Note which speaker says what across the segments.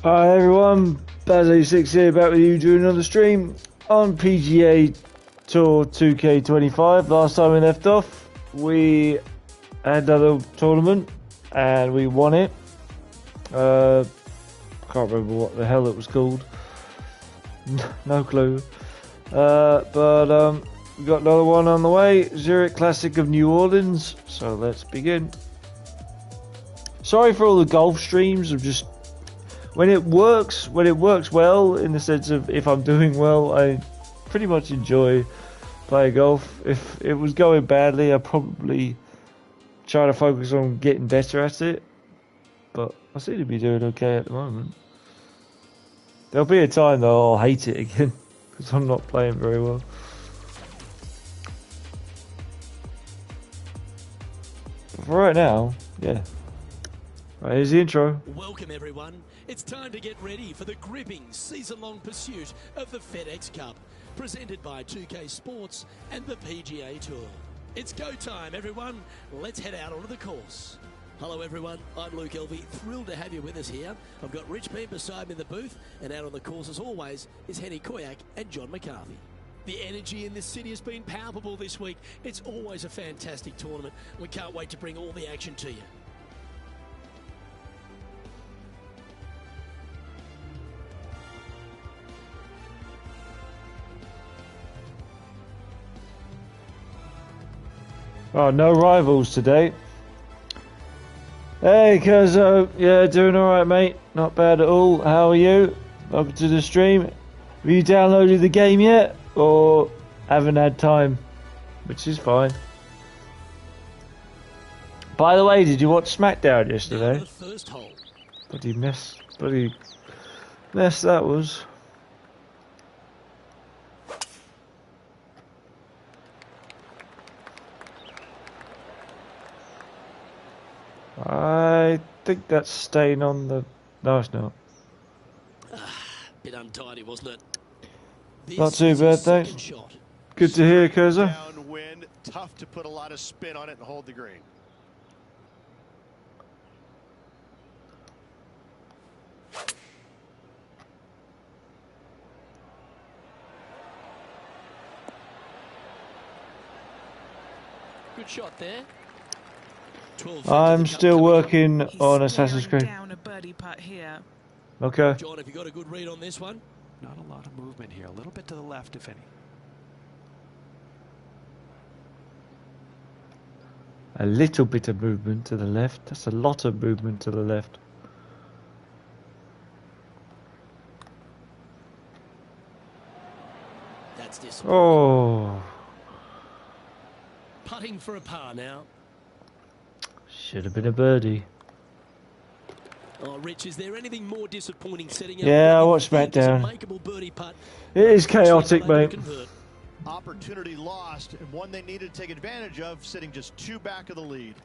Speaker 1: Hi everyone, Baz86 here, back with you doing another stream on PGA Tour 2K25. Last time we left off, we had another tournament and we won it. Can't remember what the hell it was called. No clue. But we got another one on the way, Zurich Classic of New Orleans. So let's begin. Sorry for all the golf streams. I'm just when it works well, in the sense of if I'm doing well, I pretty much enjoy playing golf. If it was going badly, I'd probably try to focus on getting better at it. But I seem to be doing okay at the moment. There'll be a time though I'll hate it again because I'm not playing very well. But for right now, yeah. Right, here's the intro.
Speaker 2: Welcome everyone. It's time to get ready for the gripping season-long pursuit of the FedEx Cup, presented by 2K Sports and the PGA Tour. It's go time, everyone. Let's head out onto the course. Hello everyone, I'm Luke Elvey, thrilled to have you with us here. I've got Rich Bean beside me in the booth, and out on the course as always is Henny Koyak and John McCarthy. The energy in this city has been palpable this week. It's always a fantastic tournament. We can't wait to bring all the action to you.
Speaker 1: Oh, no rivals today. Hey, Kurzo. Yeah, doing alright, mate. Not bad at all. How are you? Welcome to the stream. Have you downloaded the game yet? Or haven't had time? Which is fine. By the way, did you watch SmackDown yesterday?
Speaker 2: The first hole.
Speaker 1: Bloody mess that was. I think that's staying on the... No, it's not.
Speaker 2: Bit untidy, wasn't it?
Speaker 1: Not too bad, thanks. Good to hear, Kurza.
Speaker 3: Downwind, tough to put a lot of spin on it and hold the green.
Speaker 2: Good shot there.
Speaker 1: I'm still working on Assassin's Creed.
Speaker 4: Down a birdie putt here.
Speaker 1: Okay.
Speaker 2: John, have you got a good read on this one?
Speaker 5: Not a lot of movement here. A little bit to the left, if any.
Speaker 1: A little bit of movement to the left. That's a lot of movement to the left.
Speaker 2: That's this.
Speaker 1: Oh.
Speaker 2: Putting for a par now.
Speaker 1: Should have been a birdie.
Speaker 2: Oh, Rich, is there anything more disappointing setting up?
Speaker 1: Yeah, I watched SmackDown. It is chaotic, mate.
Speaker 3: Opportunity lost, and one they needed to take advantage of, sitting just 2 back of the lead.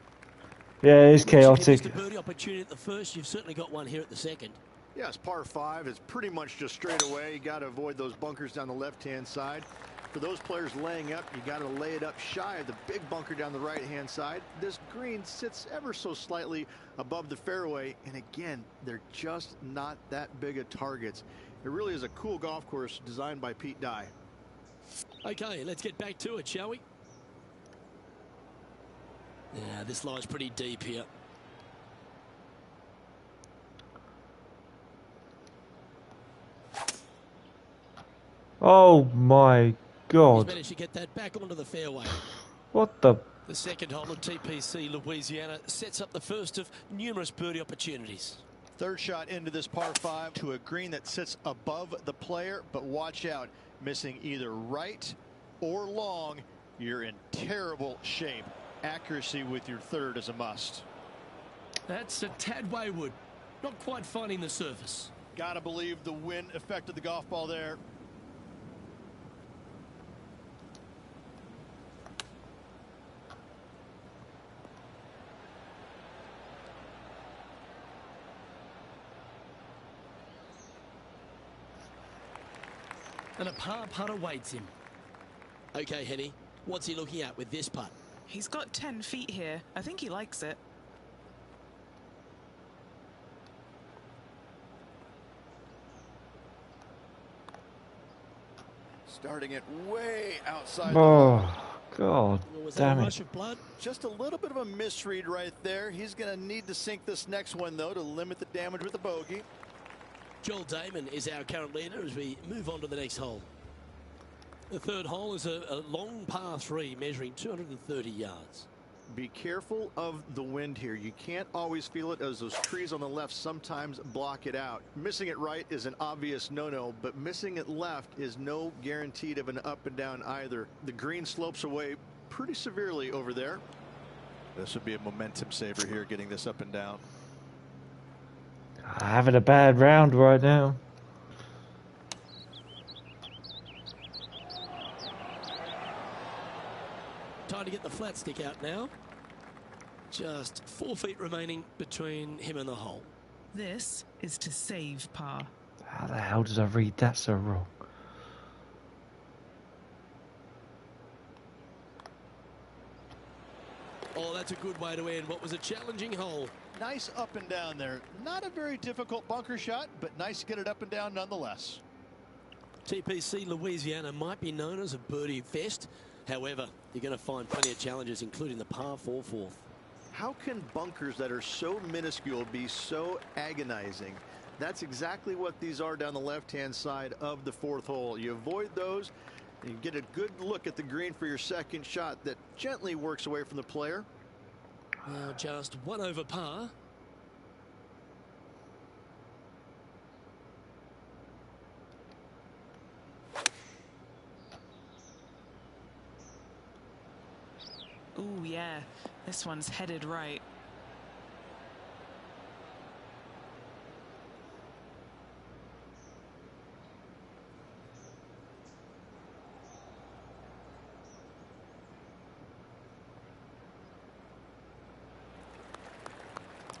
Speaker 1: Yeah, it is chaotic.
Speaker 2: The birdie opportunity at the first, you've certainly got one here at the second.
Speaker 3: Yeah, it's par 5. It's pretty much just straight away. You got to avoid those bunkers down the left-hand side. For those players laying up, you got to lay it up shy of the big bunker down the right-hand side. This green sits ever so slightly above the fairway, and again, they're just not that big of targets. It really is a cool golf course designed by Pete Dye.
Speaker 2: Okay, let's get back to it, shall we? Yeah, this lies pretty deep here.
Speaker 1: Oh my God.
Speaker 2: He's managed to get that back onto the fairway.
Speaker 1: What the...
Speaker 2: The second hole of TPC Louisiana sets up the first of numerous birdie opportunities.
Speaker 3: Third shot into this par 5 to a green that sits above the player, but watch out, missing either right or long, you're in terrible shape. Accuracy with your third is a must.
Speaker 2: That's a tad wayward, not quite finding the surface.
Speaker 3: Gotta believe the wind affected the golf ball there.
Speaker 2: And a par putt awaits him. Okay, Henny, what's he looking at with this putt?
Speaker 4: He's got 10 feet here. I think he likes it.
Speaker 3: Darting it way outside the
Speaker 1: Oh,
Speaker 3: hole.
Speaker 1: God
Speaker 2: Was that
Speaker 1: damn
Speaker 2: a
Speaker 1: it.
Speaker 2: rush of blood?
Speaker 3: Just a little bit of a misread right there. He's going to need to sink this next one, though, to limit the damage with the bogey.
Speaker 2: Joel Damon is our current leader as we move on to the next hole. The third hole is a long par 3 measuring 230 yards.
Speaker 3: Be careful of the wind here. You can't always feel it, as those trees on the left sometimes block it out. Missing it right is an obvious no-no, but missing it left is no guaranteed of an up and down either. The green slopes away pretty severely over there. This would be a momentum saver here, getting this up and down.
Speaker 1: Having a bad round right now.
Speaker 2: Time to get the flat stick out now. Just 4 feet remaining between him and the hole.
Speaker 4: This is to save par.
Speaker 1: How the hell did I read that so wrong?
Speaker 2: Oh, that's a good way to end what was a challenging hole.
Speaker 3: Nice up and down there. Not a very difficult bunker shot, but nice to get it up and down nonetheless.
Speaker 2: TPC Louisiana might be known as a birdie fest. However, you're going to find plenty of challenges, including the par 4 fourth.
Speaker 3: How can bunkers that are so minuscule be so agonizing? That's exactly what these are down the left-hand side of the fourth hole. You avoid those, and you get a good look at the green for your second shot that gently works away from the player.
Speaker 2: Now just 1 over par.
Speaker 4: Ooh, yeah. This one's headed right.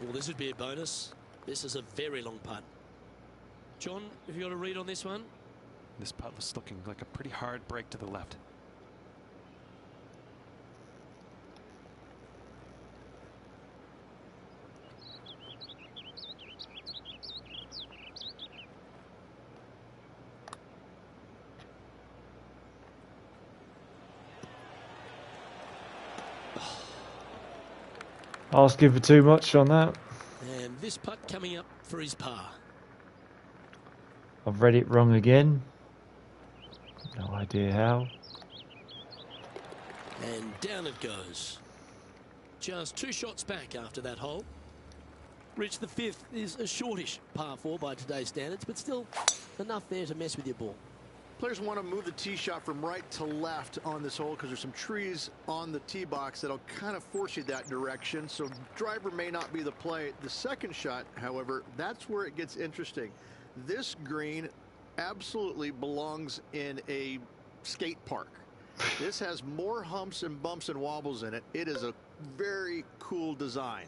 Speaker 2: Well, this would be a bonus. This is a very long putt. John, have you got a read on this one?
Speaker 5: This putt was looking like a pretty hard break to the left.
Speaker 1: Asking for too much on that.
Speaker 2: And this putt coming up for his par.
Speaker 1: I've read it wrong again. No idea how.
Speaker 2: And down it goes. Just 2 shots back after that hole. Rich, the 5th is a shortish par 4 by today's standards, but still enough there to mess with your ball.
Speaker 3: Players want to move the tee shot from right to left on this hole because there's some trees on the tee box that'll kind of force you that direction. So driver may not be the play. The second shot, however, that's where it gets interesting. This green absolutely belongs in a skate park. This has more humps and bumps and wobbles in it. It is a very cool design.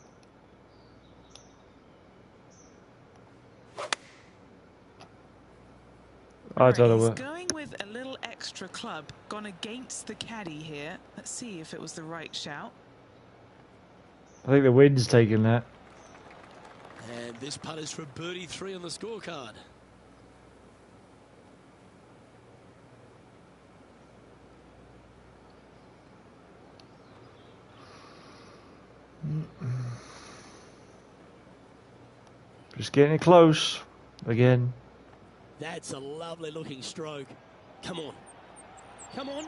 Speaker 1: I don't know
Speaker 4: He's
Speaker 1: what.
Speaker 4: going with a little extra club. Gone against the caddy here. Let's see if it was the right shout.
Speaker 1: I think the wind's taking that.
Speaker 2: And this putt is for birdie 3 on the scorecard.
Speaker 1: Just getting it close again.
Speaker 2: That's a lovely looking stroke. Come on. Come on.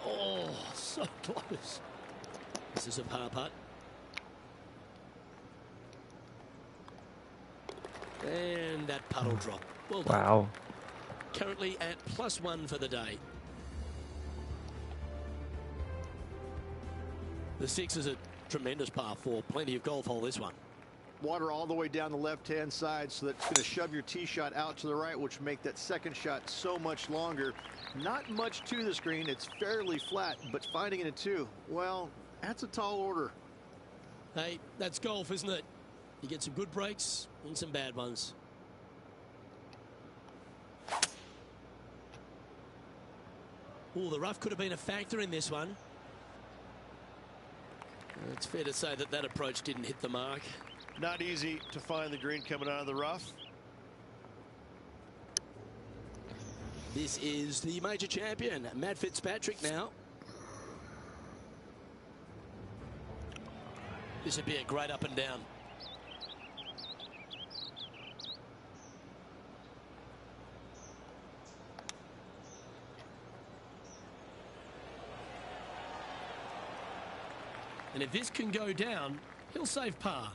Speaker 2: Oh, so close. This is a par putt. And that putt will drop. Well done.
Speaker 1: Wow.
Speaker 2: Currently at +1 for the day. The 6 is a tremendous par 4. Plenty of golf hole, this one.
Speaker 3: Water all the way down the left-hand side, so that's going to shove your tee shot out to the right, which make that second shot so much longer. Not much to this green. It's fairly flat, but finding it a 2, well, that's a tall order.
Speaker 2: Hey, that's golf, isn't it? You get some good breaks and some bad ones. Oh, the rough could have been a factor in this one. It's fair to say that that approach didn't hit the mark.
Speaker 3: Not easy to find the green coming out of the rough.
Speaker 2: This is the major champion, Matt Fitzpatrick now. This would be a great up and down. And if this can go down, he'll save par.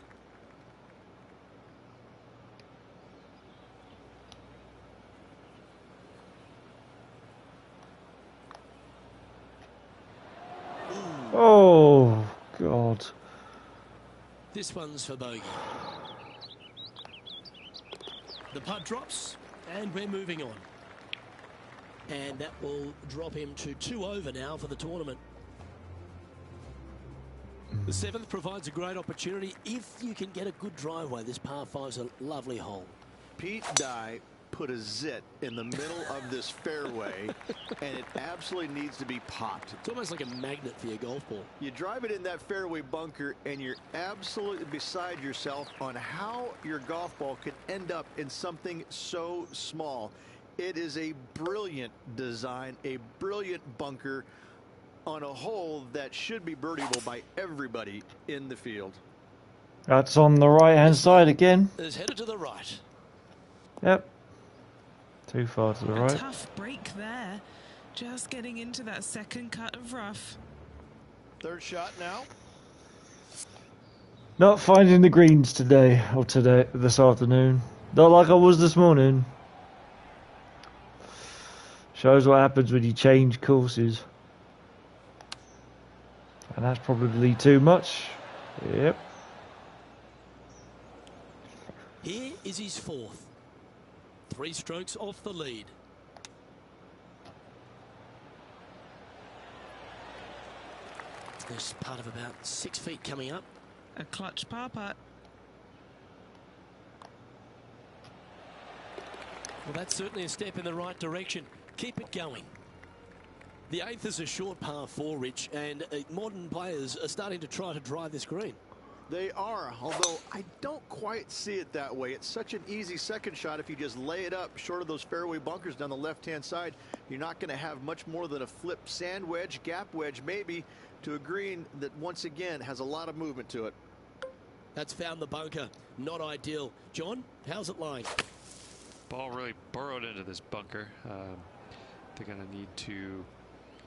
Speaker 1: Oh, God.
Speaker 2: This one's for bogey. The putt drops, and we're moving on. And that will drop him to 2 over now for the tournament. The 7th provides a great opportunity if you can get a good driveway. This par 5's a lovely hole.
Speaker 3: Pete Dye put a zit in the middle of this fairway, and it absolutely needs to be popped.
Speaker 2: It's almost like a magnet for your golf ball.
Speaker 3: You drive it in that fairway bunker, and you're absolutely beside yourself on how your golf ball could end up in something so small. It is a brilliant design, a brilliant bunker on a hole that should be birdieable by everybody in the field.
Speaker 1: That's on the right-hand side again.
Speaker 2: It's headed to the right.
Speaker 1: Yep. Too far to the
Speaker 4: A
Speaker 1: right.
Speaker 4: tough break there. Just getting into that second cut of rough.
Speaker 3: Third shot now.
Speaker 1: Not finding the greens today, or this afternoon. Not like I was this morning. Shows what happens when you change courses. And that's probably too much. Yep.
Speaker 2: Here is his 4th. 3 strokes off the lead. There's part of about 6 feet coming up.
Speaker 4: A clutch par putt.
Speaker 2: Well, that's certainly a step in the right direction. Keep it going. The 8th is a short par 4, Rich, and modern players are starting to try to drive this green.
Speaker 3: They are, although I don't quite see it that way. It's such an easy second shot if you just lay it up short of those fairway bunkers down the left-hand side. You're not going to have much more than a flip sand wedge, gap wedge maybe, to a green that once again has a lot of movement to it.
Speaker 2: That's found the bunker. Not ideal. John, how's it lying?
Speaker 5: Ball really burrowed into this bunker. They're going to need to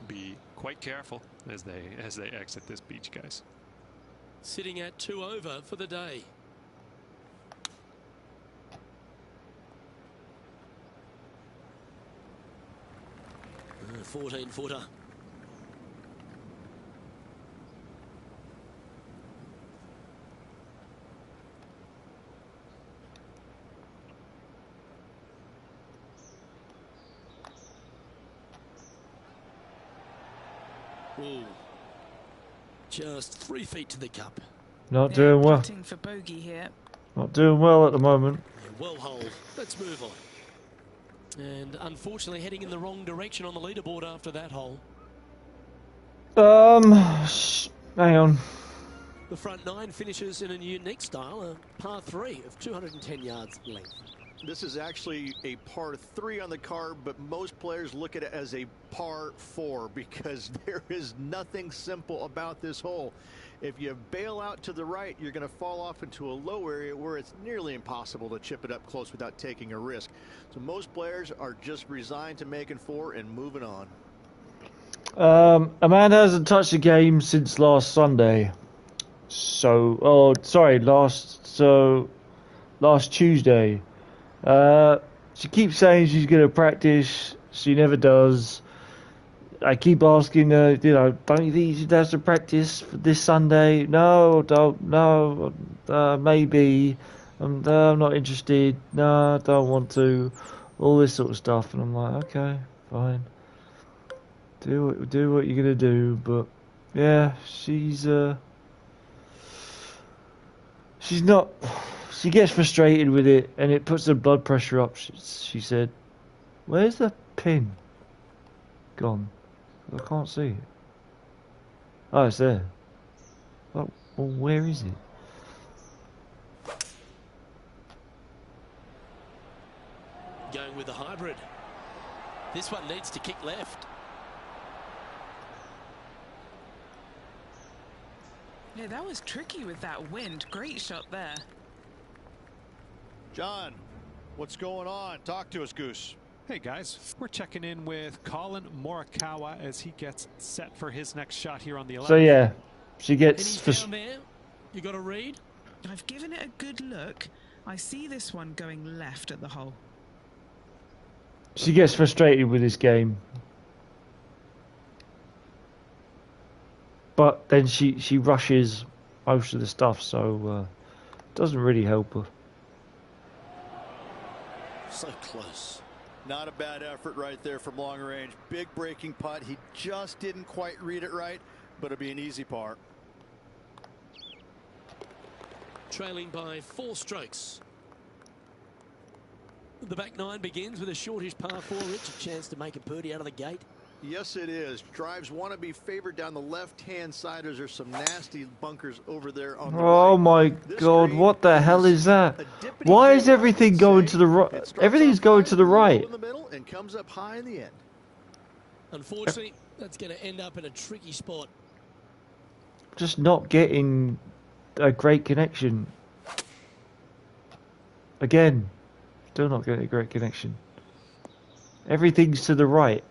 Speaker 5: be quite careful as they exit this beach, guys.
Speaker 2: Sitting at 2 over for the day. 14-footer. Ooh. Just 3 feet to the cup.
Speaker 1: Not doing well.
Speaker 4: Putting for bogey here.
Speaker 1: Not doing well at the moment.
Speaker 2: Well holed. Let's move on. And unfortunately heading in the wrong direction on the leaderboard after that hole.
Speaker 1: Hang on.
Speaker 2: The front 9 finishes in a unique style, a par 3 of 210 yards length.
Speaker 3: This is actually a par 3 on the card, but most players look at it as a par 4 because there is nothing simple about this hole. If you bail out to the right, you're going to fall off into a low area where it's nearly impossible to chip it up close without taking a risk. So most players are just resigned to making 4 and moving on.
Speaker 1: Amanda hasn't touched the game since last Sunday. Last Tuesday. She keeps saying she's going to practice. She never does. I keep asking her, don't you think she has to practice for this Sunday? No, don't. No, maybe. I'm not interested. No, I don't want to. All this sort of stuff, and I'm like, okay, fine. Do what you're gonna do, but yeah, she's not. She gets frustrated with it, and it puts her blood pressure up. She said, "Where's the pin gone? I can't see it. Oh, it's there. Well, where is it?"
Speaker 2: Going with the hybrid. This one needs to kick left.
Speaker 4: Yeah, that was tricky with that wind. Great shot there.
Speaker 3: John, what's going on? Talk to us, Goose.
Speaker 5: Hey guys, we're checking in with Colin Morikawa as he gets set for his next shot here on the 11th.
Speaker 1: So yeah, she
Speaker 2: Any
Speaker 1: gets
Speaker 2: down there? You got a read?
Speaker 4: I've given it a good look. I see this one going left at the hole.
Speaker 1: she gets frustrated with this game, but then she rushes most of the stuff, so doesn't really help her.
Speaker 2: So close.
Speaker 3: Not a bad effort right there from long range. Big breaking putt. He just didn't quite read it right, but it'll be an easy par.
Speaker 2: Trailing by 4 strokes. The back 9 begins with a shortish par 4. Rich, a chance to make a birdie out of the gate.
Speaker 3: Yes, it is. Drives want to be favored down the left-hand side as there's some nasty bunkers over there on the
Speaker 1: Oh
Speaker 3: right.
Speaker 1: my
Speaker 3: This
Speaker 1: God,
Speaker 3: green
Speaker 1: what the hell is that?
Speaker 3: a dippity
Speaker 1: Why is
Speaker 3: dip,
Speaker 1: everything
Speaker 3: I'd
Speaker 1: going
Speaker 3: say.
Speaker 1: to the right?
Speaker 3: It starts
Speaker 1: Everything's
Speaker 3: off
Speaker 1: going
Speaker 3: high,
Speaker 1: to the
Speaker 3: low
Speaker 1: right.
Speaker 3: in the middle, and comes up high in the end.
Speaker 2: Unfortunately, that's going to end up in a tricky spot.
Speaker 1: Just not getting a great connection. Again, still not getting a great connection. Everything's to the right.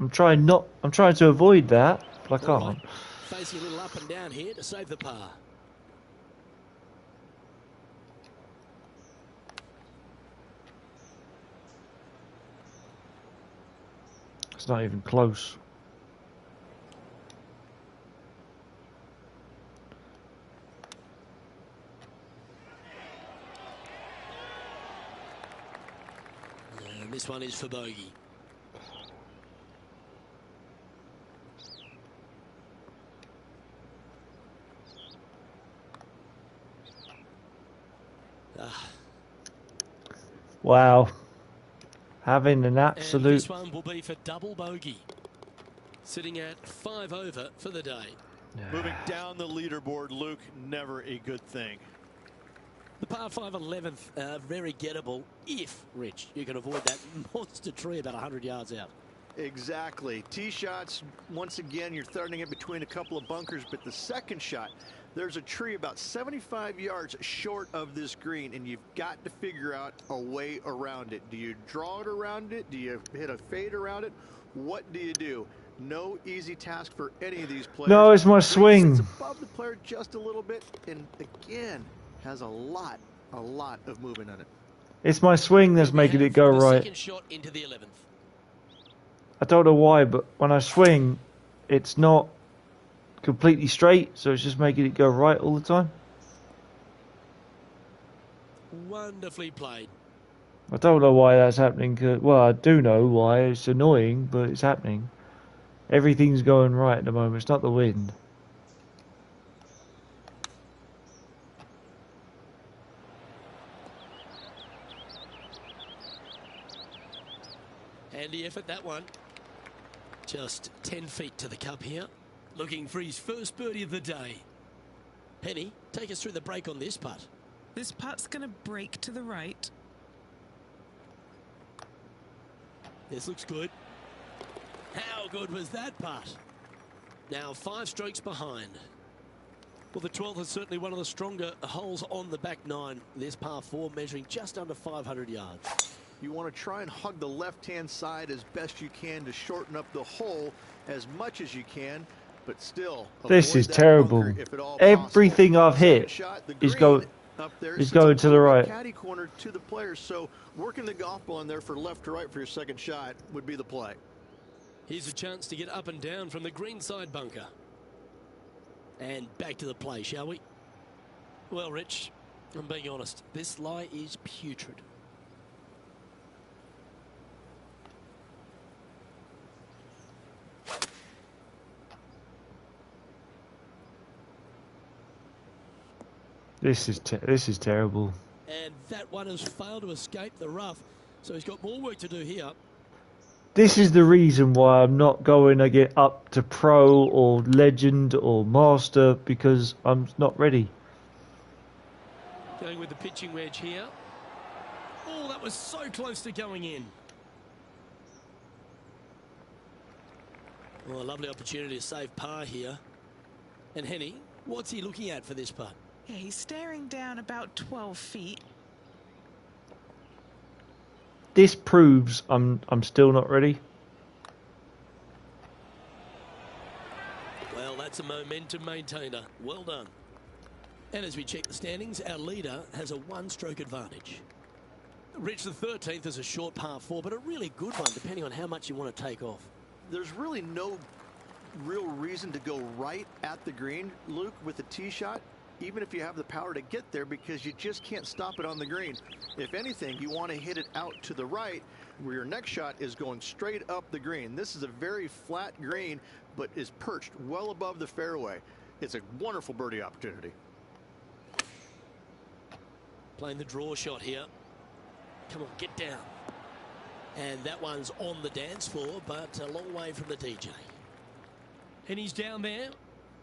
Speaker 1: I'm trying to avoid that, but I
Speaker 2: All
Speaker 1: can't.
Speaker 2: right. Facing a little up and down here to save the par.
Speaker 1: It's not even close.
Speaker 2: And this one is for bogey.
Speaker 1: Wow. Having an
Speaker 2: And
Speaker 1: absolute...
Speaker 2: this one will be for double bogey. Sitting at 5 over for the day.
Speaker 3: Moving down the leaderboard, Luke, never a good thing.
Speaker 2: The par 5 11th, very gettable if, Rich, you can avoid that monster tree about 100 yards out.
Speaker 3: Exactly. Tee shots, once again, you're throwing it between a couple of bunkers, but the second shot, there's a tree about 75 yards short of this green, and you've got to figure out a way around it. Do you draw it around it? Do you hit a fade around it? What do you do? No easy task for any of these players.
Speaker 1: No, it's my
Speaker 3: Green
Speaker 1: swing.
Speaker 3: sits above the player just a little bit, and again, has a lot of movement on it.
Speaker 1: It's my swing that's making it go
Speaker 2: the
Speaker 1: right.
Speaker 2: Second shot into the 11th.
Speaker 1: I don't know why, but when I swing, it's not completely straight, so it's just making it go right all the time.
Speaker 2: Wonderfully played.
Speaker 1: I don't know why that's happening. Well, I do know why. It's annoying, but it's happening. Everything's going right at the moment. It's not the wind.
Speaker 2: Handy effort, that one. Just 10 feet to the cup here. Looking for his first birdie of the day. Penny, take us through the break on this putt.
Speaker 4: This putt's going to break to the right.
Speaker 2: This looks good. How good was that putt? Now 5 strokes behind. Well, the 12th is certainly one of the stronger holes on the back 9. This par 4 measuring just under 500 yards.
Speaker 3: You want to try and hug the left-hand side as best you can to shorten up the hole as much as you can, but still.
Speaker 1: This
Speaker 3: avoid
Speaker 1: is
Speaker 3: that
Speaker 1: terrible.
Speaker 3: bunker if at all
Speaker 1: Everything
Speaker 3: possible.
Speaker 1: I've hit
Speaker 3: Second shot, the
Speaker 1: is
Speaker 3: green
Speaker 1: going
Speaker 3: up there
Speaker 1: is
Speaker 3: sits
Speaker 1: going
Speaker 3: a
Speaker 1: to the
Speaker 3: little bit
Speaker 1: right.
Speaker 3: Caddy corner to the players, so working the golf ball in there for left to right for your second shot would be the play.
Speaker 2: Here's a chance to get up and down from the green side bunker. And back to the play, shall we? Well, Rich, I'm being honest. This lie is putrid.
Speaker 1: This is terrible.
Speaker 2: And that one has failed to escape the rough. So he's got more work to do here.
Speaker 1: This is the reason why I'm not going to get up to pro or legend or master, because I'm not ready.
Speaker 2: Going with the pitching wedge here. Oh, that was so close to going in. Well, a lovely opportunity to save par here. And Henny, what's he looking at for this putt?
Speaker 4: Yeah, he's staring down about 12 feet.
Speaker 1: This proves I'm still not ready.
Speaker 2: Well, that's a momentum maintainer. Well done. And as we check the standings, our leader has a one-stroke advantage. Rich, the 13th is a short par 4, but a really good one, depending on how much you want to take off.
Speaker 3: There's really no real reason to go right at the green, Luke, with the tee shot, even if you have the power to get there, because you just can't stop it on the green. If anything, you want to hit it out to the right, where your next shot is going straight up the green. This is a very flat green, but is perched well above the fairway. It's a wonderful birdie opportunity.
Speaker 2: Playing the draw shot here. Come on, get down. And that one's on the dance floor, but a long way from the DJ. And he's down there.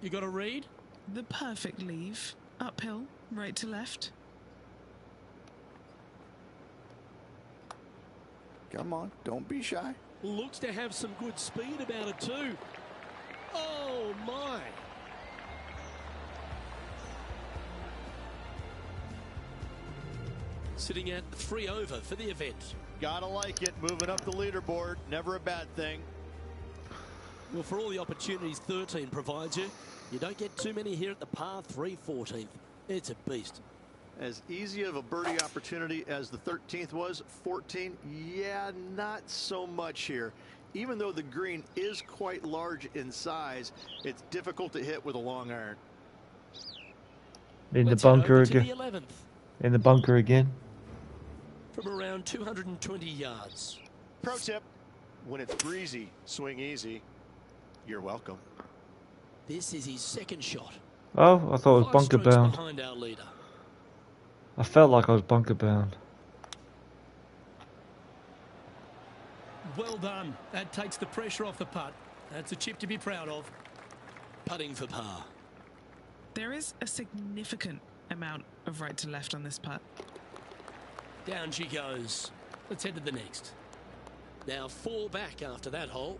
Speaker 2: You got a read?
Speaker 4: The perfect leave. Uphill, right to left.
Speaker 3: Come on, don't be shy.
Speaker 2: Looks to have some good speed about it too. Oh my. Sitting at 3 over for the event.
Speaker 3: Gotta like it, moving up the leaderboard, never a bad thing.
Speaker 2: Well, for all the opportunities 13 provides you, you don't get too many here at the par 3 14th. It's a beast.
Speaker 3: As easy of a birdie opportunity as the 13th was, 14, yeah, not so much here. Even though the green is quite large in size, it's difficult to hit with a long iron.
Speaker 1: In
Speaker 2: Let's
Speaker 1: the bunker
Speaker 2: head over to
Speaker 1: again.
Speaker 2: the 11th.
Speaker 1: In the bunker again.
Speaker 2: From around 220 yards.
Speaker 3: Pro tip, when it's breezy, swing easy. You're welcome.
Speaker 2: This is his second shot.
Speaker 1: Oh, I thought it was
Speaker 2: 5
Speaker 1: bunker
Speaker 2: strokes
Speaker 1: bound.
Speaker 2: behind our leader.
Speaker 1: I felt like I was bunker bound.
Speaker 2: Well done. That takes the pressure off the putt. That's a chip to be proud of. Putting for par.
Speaker 4: There is a significant amount of right to left on this putt.
Speaker 2: Down she goes. Let's head to the next. Now 4 back after that hole.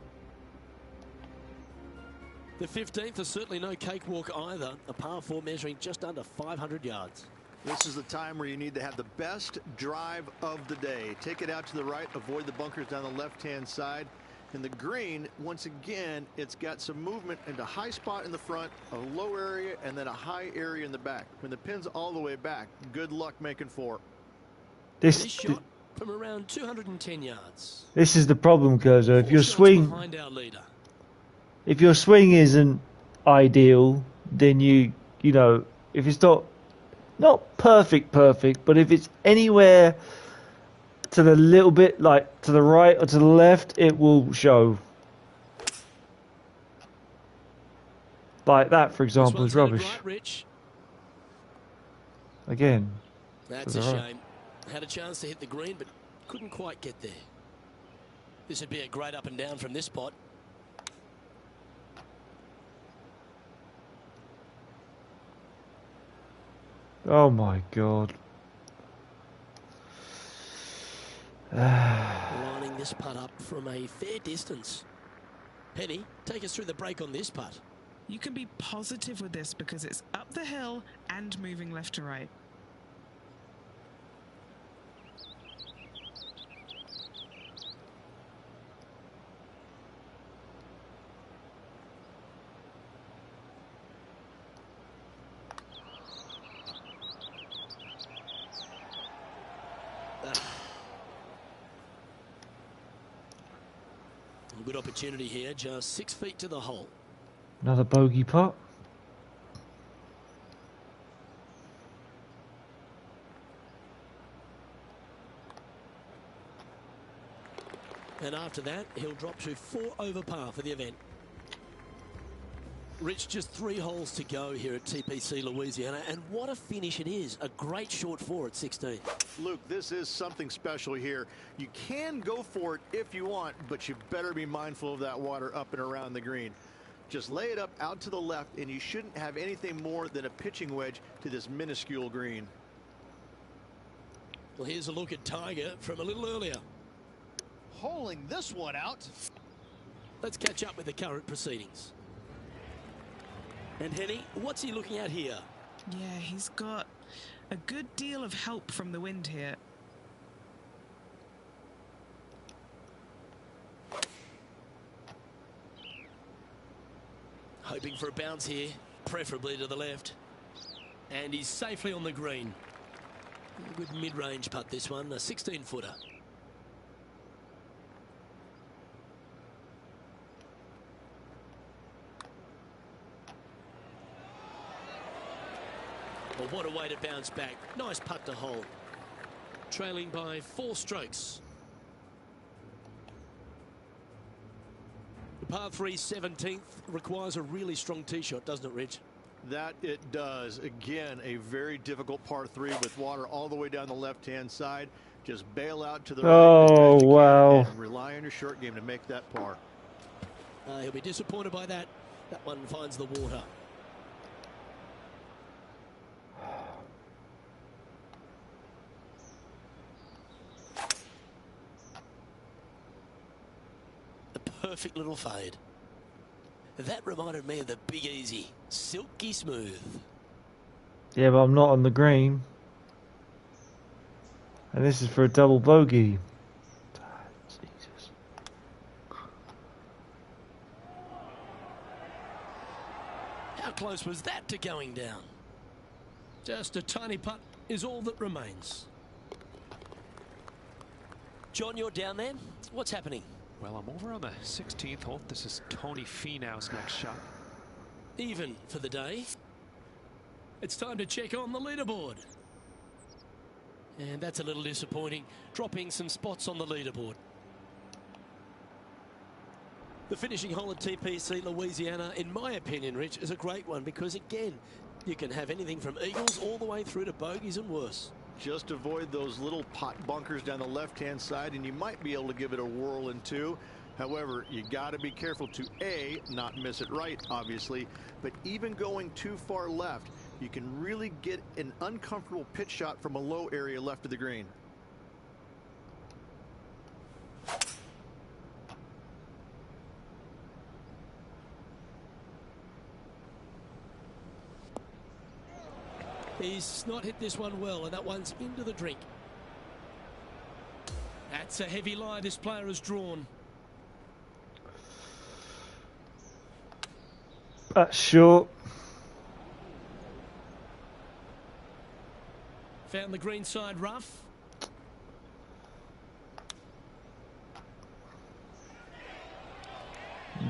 Speaker 2: The 15th is certainly no cakewalk either. A par 4 measuring just under 500 yards.
Speaker 3: This is the time where you need to have the best drive of the day. Take it out to the right, avoid the bunkers down the left-hand side. And the green, once again, it's got some movement into a high spot in the front, a low area, and then a high area in the back. When the pin's all the way back, good luck making 4.
Speaker 2: This shot from around 210 yards.
Speaker 1: This is the problem, Kurzo. If
Speaker 2: 4
Speaker 1: your
Speaker 2: shots
Speaker 1: swing,
Speaker 2: behind our leader.
Speaker 1: if your swing isn't ideal, then you know, if it's not perfect, but if it's anywhere to the little bit, like to the right or to the left, it will show. Like that, for example, is rubbish.
Speaker 2: Right, Rich.
Speaker 1: Again.
Speaker 2: That's a shame. Had a chance to hit the green, but couldn't quite get there. This would be a great up and down from this spot.
Speaker 1: Oh my God.
Speaker 2: Lining this putt up from a fair distance. Penny, take us through the break on this putt.
Speaker 4: You can be positive with this because it's up the hill and moving left to right.
Speaker 2: Good opportunity here, just 6 feet to the hole.
Speaker 1: Another bogey putt.
Speaker 2: And after that, he'll drop to 4 over par for the event. Rich, just 3 holes to go here at TPC Louisiana, and what a finish it is. A great short 4 at 16.
Speaker 3: Luke, this is something special here. You can go for it if you want, but you better be mindful of that water up and around the green. Just lay it up out to the left, and you shouldn't have anything more than a pitching wedge to this minuscule green.
Speaker 2: Well, here's a look at Tiger from a little earlier.
Speaker 3: Holing this one out.
Speaker 2: Let's catch up with the current proceedings. And Henny, what's he looking at here?
Speaker 4: Yeah, he's got a good deal of help from the wind here.
Speaker 2: Hoping for a bounce here, preferably to the left. And he's safely on the green. A good mid-range putt this one, a 16-footer. Well, what a way to bounce back. Nice putt to hole. Trailing by 4 strokes. The par 3 17th requires a really strong tee shot, doesn't it, Rich?
Speaker 3: That it does. Again, a very difficult par 3 with water all the way down the left-hand side. Just bail out to the right.
Speaker 1: Oh, wow.
Speaker 3: And rely on your short game to make that par.
Speaker 2: He'll be disappointed by that. That one finds the water. Perfect little fade. That reminded me of the Big Easy. Silky smooth.
Speaker 1: Yeah, but I'm not on the green. And this is for a double bogey. Jesus.
Speaker 2: How close was that to going down? Just a tiny putt is all that remains. John, you're down there. What's happening?
Speaker 5: Well, I'm over on the 16th hole. This is Tony Finau's next shot.
Speaker 2: Even for the day. It's time to check on the leaderboard. And that's a little disappointing, dropping some spots on the leaderboard. The finishing hole at TPC Louisiana, in my opinion, Rich, is a great one because, again, you can have anything from eagles all the way through to bogeys and worse.
Speaker 3: Just avoid those little pot bunkers down the left-hand side, and you might be able to give it a whirl in 2. However, you got to be careful to, A, not miss it right, obviously, but even going too far left, you can really get an uncomfortable pitch shot from a low area left of the green.
Speaker 2: He's not hit this one well, and that one's into the drink. That's a heavy lie this player has drawn.
Speaker 1: That's short.
Speaker 2: Found the green side rough.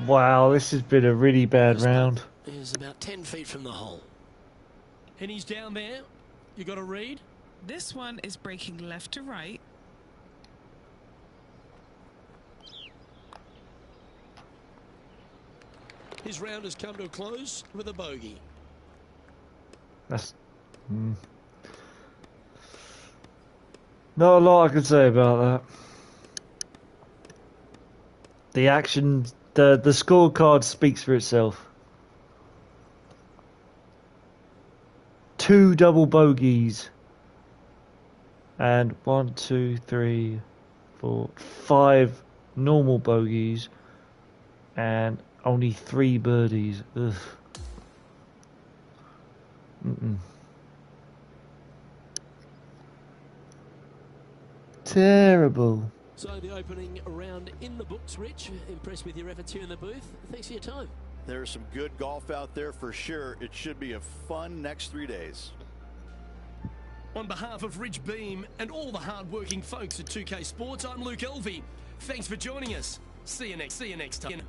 Speaker 1: Wow, this has been a really bad round.
Speaker 2: Is about 10 feet from the hole. And he's down there. You got to read.
Speaker 4: This one is breaking left to right.
Speaker 2: His round has come to a close with a bogey.
Speaker 1: That's not a lot I can say about that. The action, the scorecard speaks for itself. 2 double bogeys and 1, 2, 3, 4, 5 normal bogeys and only 3 birdies. Ugh. Terrible.
Speaker 2: So the opening round in the books, Rich. Impressed with your efforts here in the booth. Thanks for your time.
Speaker 3: There's some good golf out there for sure. It should be a fun next 3 days.
Speaker 2: On behalf of Rich Beam and all the hard-working folks at 2K Sports, I'm Luke Elvey. Thanks for joining us. See you next time.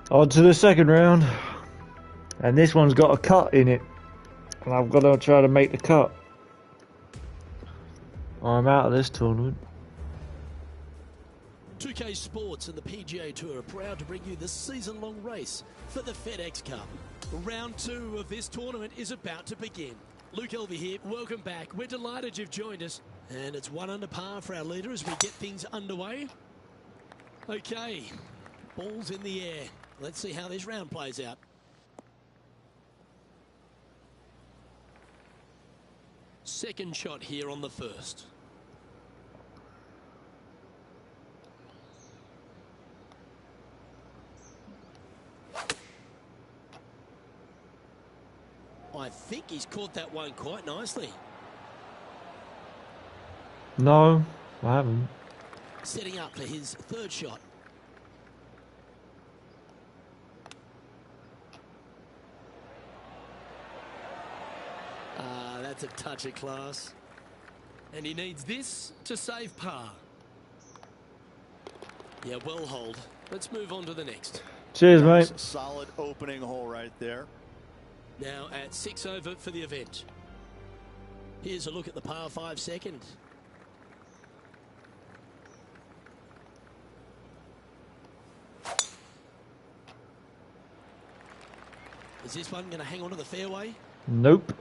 Speaker 1: On to the second round, and this one's got a cut in it, and I've got to try to make the cut. I'm out of this tournament.
Speaker 2: 2K Sports and the PGA Tour are proud to bring you the season-long race for the FedEx Cup. Round 2 of this tournament is about to begin. Luke Elvey here, welcome back. We're delighted you've joined us. And it's 1 under par for our leader as we get things underway. Okay, ball's in the air. Let's see how this round plays out. Second shot here on the first. I think he's caught that one quite nicely.
Speaker 1: No, I haven't.
Speaker 2: Setting up for his third shot. That's a touch of class. And he needs this to save par. Yeah, well hold. Let's move on to the next.
Speaker 1: Cheers, mate.
Speaker 3: Solid opening hole right there.
Speaker 2: Now at 6 over for the event. Here's a look at the par 5 second. Is this one going to hang on to the fairway?
Speaker 1: Nope.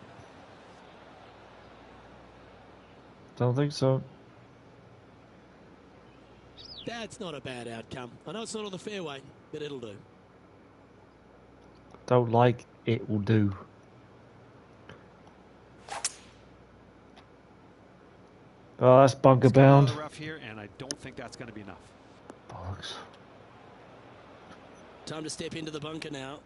Speaker 1: Don't think so.
Speaker 2: That's not a bad outcome. I know it's not on the fairway, but it'll do.
Speaker 1: Don't like it will do. Oh, that's bunker bound.
Speaker 5: Rough here, and I don't think that's going to be enough.
Speaker 1: Bollocks.
Speaker 2: Time to step into the bunker now.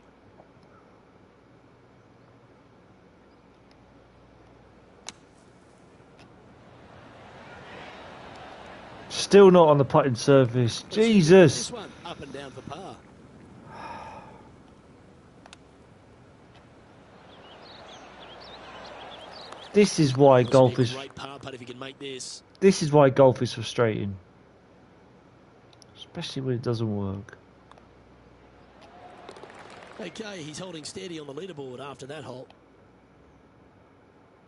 Speaker 1: Still not on the putting surface. Jesus.
Speaker 2: This one up and down for par.
Speaker 1: This is why golf is.
Speaker 2: Great par putt if you can make this.
Speaker 1: This is why golf is frustrating, especially when it doesn't work.
Speaker 2: Okay, he's holding steady on the leaderboard after that hole.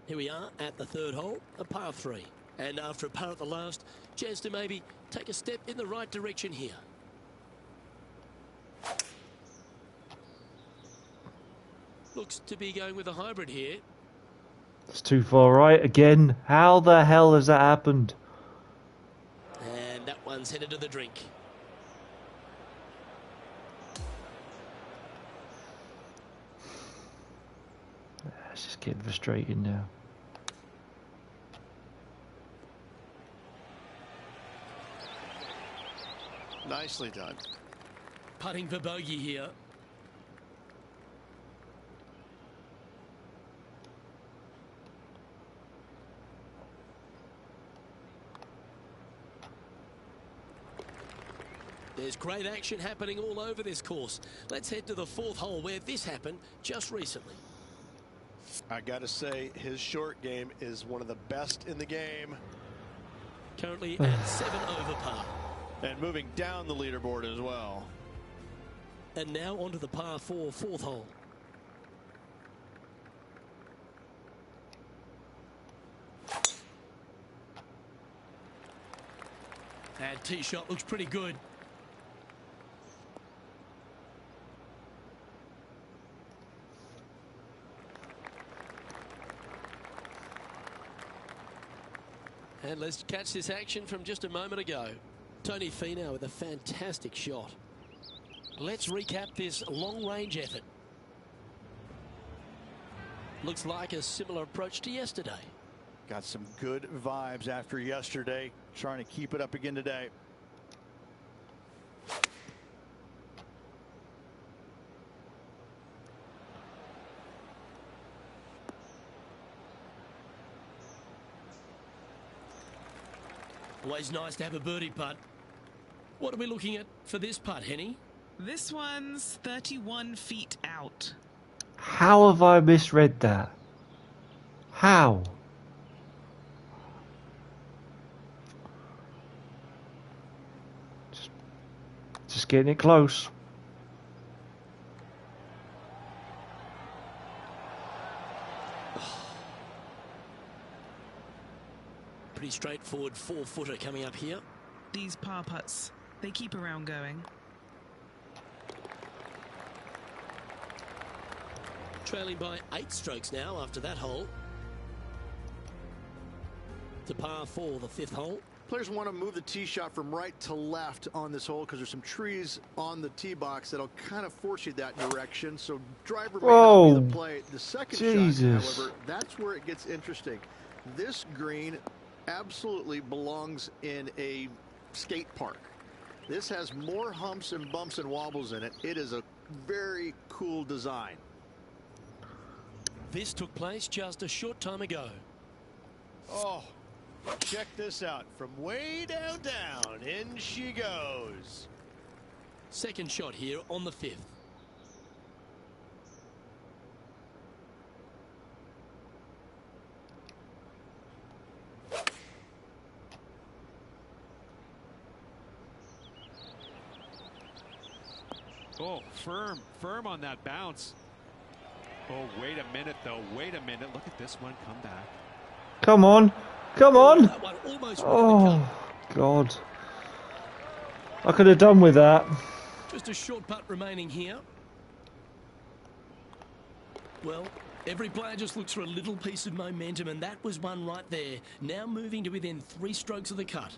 Speaker 2: Here we are at the third hole, a par 3. And after a par at the last, chance to maybe take a step in the right direction here. Looks to be going with a hybrid here.
Speaker 1: It's too far right again. How the hell has that happened?
Speaker 2: And that one's headed to the drink.
Speaker 1: It's just getting frustrating now.
Speaker 3: Nicely done.
Speaker 2: Putting for bogey here. There's great action happening all over this course. Let's head to the 4th hole where this happened just recently.
Speaker 3: I gotta say, his short game is one of the best in the game.
Speaker 2: Currently at 7 over par.
Speaker 3: And moving down the leaderboard as well.
Speaker 2: And now onto the par 4 4th hole. That tee shot looks pretty good. And let's catch this action from just a moment ago. Tony Finau with a fantastic shot. Let's recap this long-range effort. Looks like a similar approach to yesterday.
Speaker 3: Got some good vibes after yesterday. Trying to keep it up again today.
Speaker 2: Always nice to have a birdie putt. What are we looking at for this putt, Henny?
Speaker 4: This one's 31 feet out.
Speaker 1: How have I misread that? How? Just getting it close.
Speaker 2: Pretty straight straightforward 4-footer coming up here.
Speaker 4: These par putts, they keep a round going.
Speaker 2: Trailing by 8 strokes now after that hole. To par 4, the 5th hole.
Speaker 3: Players want to move the tee shot from right to left on this hole because there's some trees on the tee box that'll kind of force you that direction. So driver may not be the play. The second shot, however, that's where it gets interesting. This green absolutely belongs in a skate park. This has more humps and bumps and wobbles in it. It is a very cool design.
Speaker 2: This took place just a short time ago.
Speaker 3: Oh, check this out. From way down, in she goes.
Speaker 2: Second shot here on the 5th.
Speaker 5: Oh, firm on that bounce. Oh, wait a minute, though. Wait a minute. Look at this one come back.
Speaker 1: Come on. Come on.
Speaker 2: That one almost
Speaker 1: Oh, God. I could have done with that.
Speaker 2: Just a short putt remaining here. Well, every player just looks for a little piece of momentum, and that was one right there. Now moving to within 3 strokes of the cut.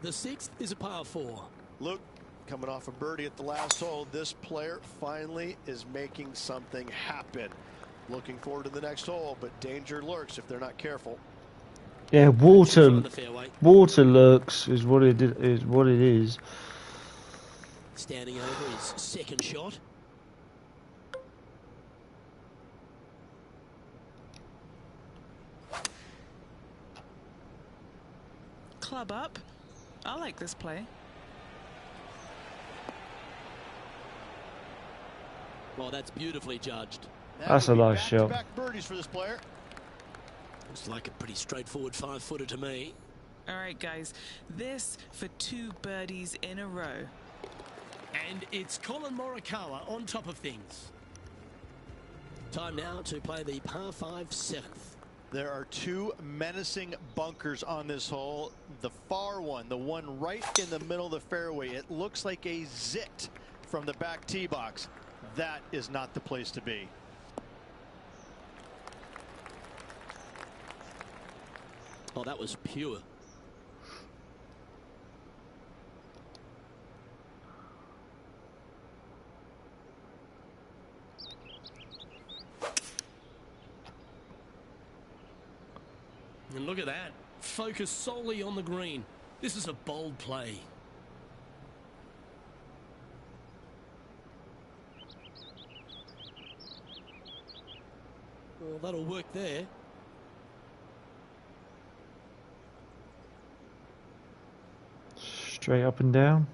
Speaker 2: The 6th is a par 4.
Speaker 3: Look, coming off a birdie at the last hole, this player finally is making something happen. Looking forward to the next hole, but danger lurks if they're not careful.
Speaker 1: Yeah, water lurks is what it is.
Speaker 2: Standing over his second shot.
Speaker 4: Club up. I like this play.
Speaker 2: Well, that's beautifully judged.
Speaker 1: That's a nice shot.
Speaker 3: Back birdies for this player.
Speaker 2: Looks like a pretty straightforward 5-footer to me.
Speaker 4: All right, guys. This for 2 birdies in a row.
Speaker 2: And it's Colin Morikawa on top of things. Time now to play the par 5 7th.
Speaker 3: There are 2 menacing bunkers on this hole. The far one, the one right in the middle of the fairway, it looks like a zit from the back tee box. That is not the place to be.
Speaker 2: Oh, that was pure. And look at that. Focus solely on the green. This is a bold play. Well, that'll work there.
Speaker 1: Straight up and down.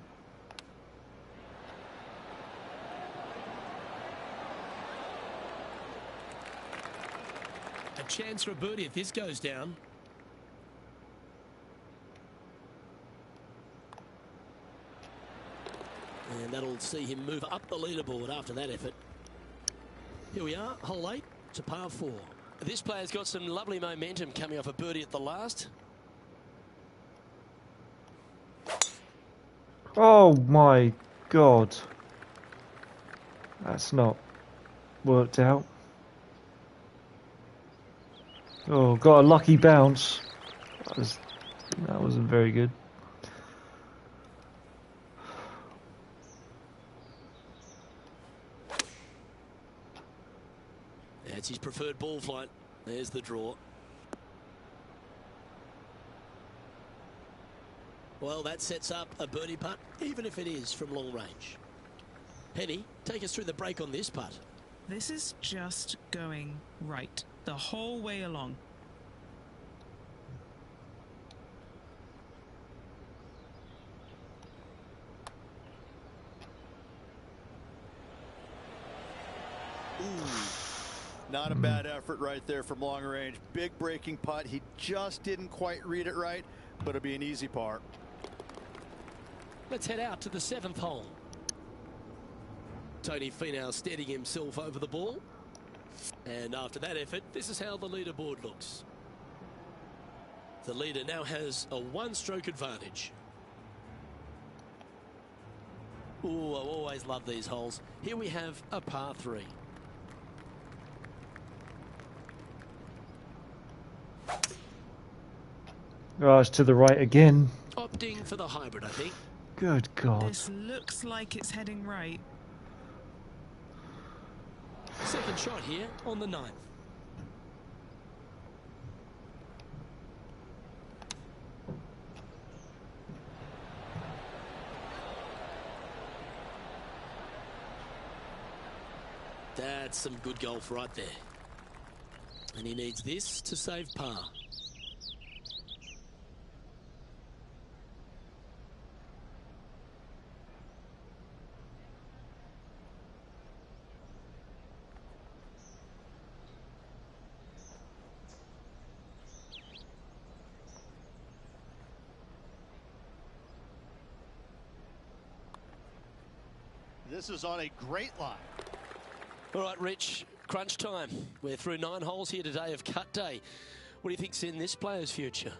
Speaker 2: A chance for a birdie if this goes down. And that'll see him move up the leaderboard after that effort. Here we are, hole 8 to par 4. This player's got some lovely momentum coming off a birdie at the last.
Speaker 1: Oh my God. That's not worked out. Oh, got a lucky bounce. That wasn't very good.
Speaker 2: That's his preferred ball flight. There's the draw. Well, that sets up a birdie putt, even if it is from long range. Henny, take us through the break on this putt.
Speaker 4: This is just going right the whole way along.
Speaker 3: Not a bad effort right there from long range. Big breaking putt. He just didn't quite read it right, but it'll be an easy par.
Speaker 2: Let's head out to the 7th hole. Tony Finau steadying himself over the ball. And after that effort, this is how the leaderboard looks. The leader now has a one-stroke advantage. Ooh, I always love these holes. Here we have a par 3.
Speaker 1: Oh, it's to the right again.
Speaker 2: Opting for the hybrid, I think.
Speaker 1: Good God.
Speaker 4: This looks like it's heading right.
Speaker 2: Second shot here on the 9th. That's some good golf right there. And he needs this to save par.
Speaker 3: This is on a great line.
Speaker 2: All right, Rich, crunch time. We're through 9 holes here today of cut day. What do you think's in this player's future?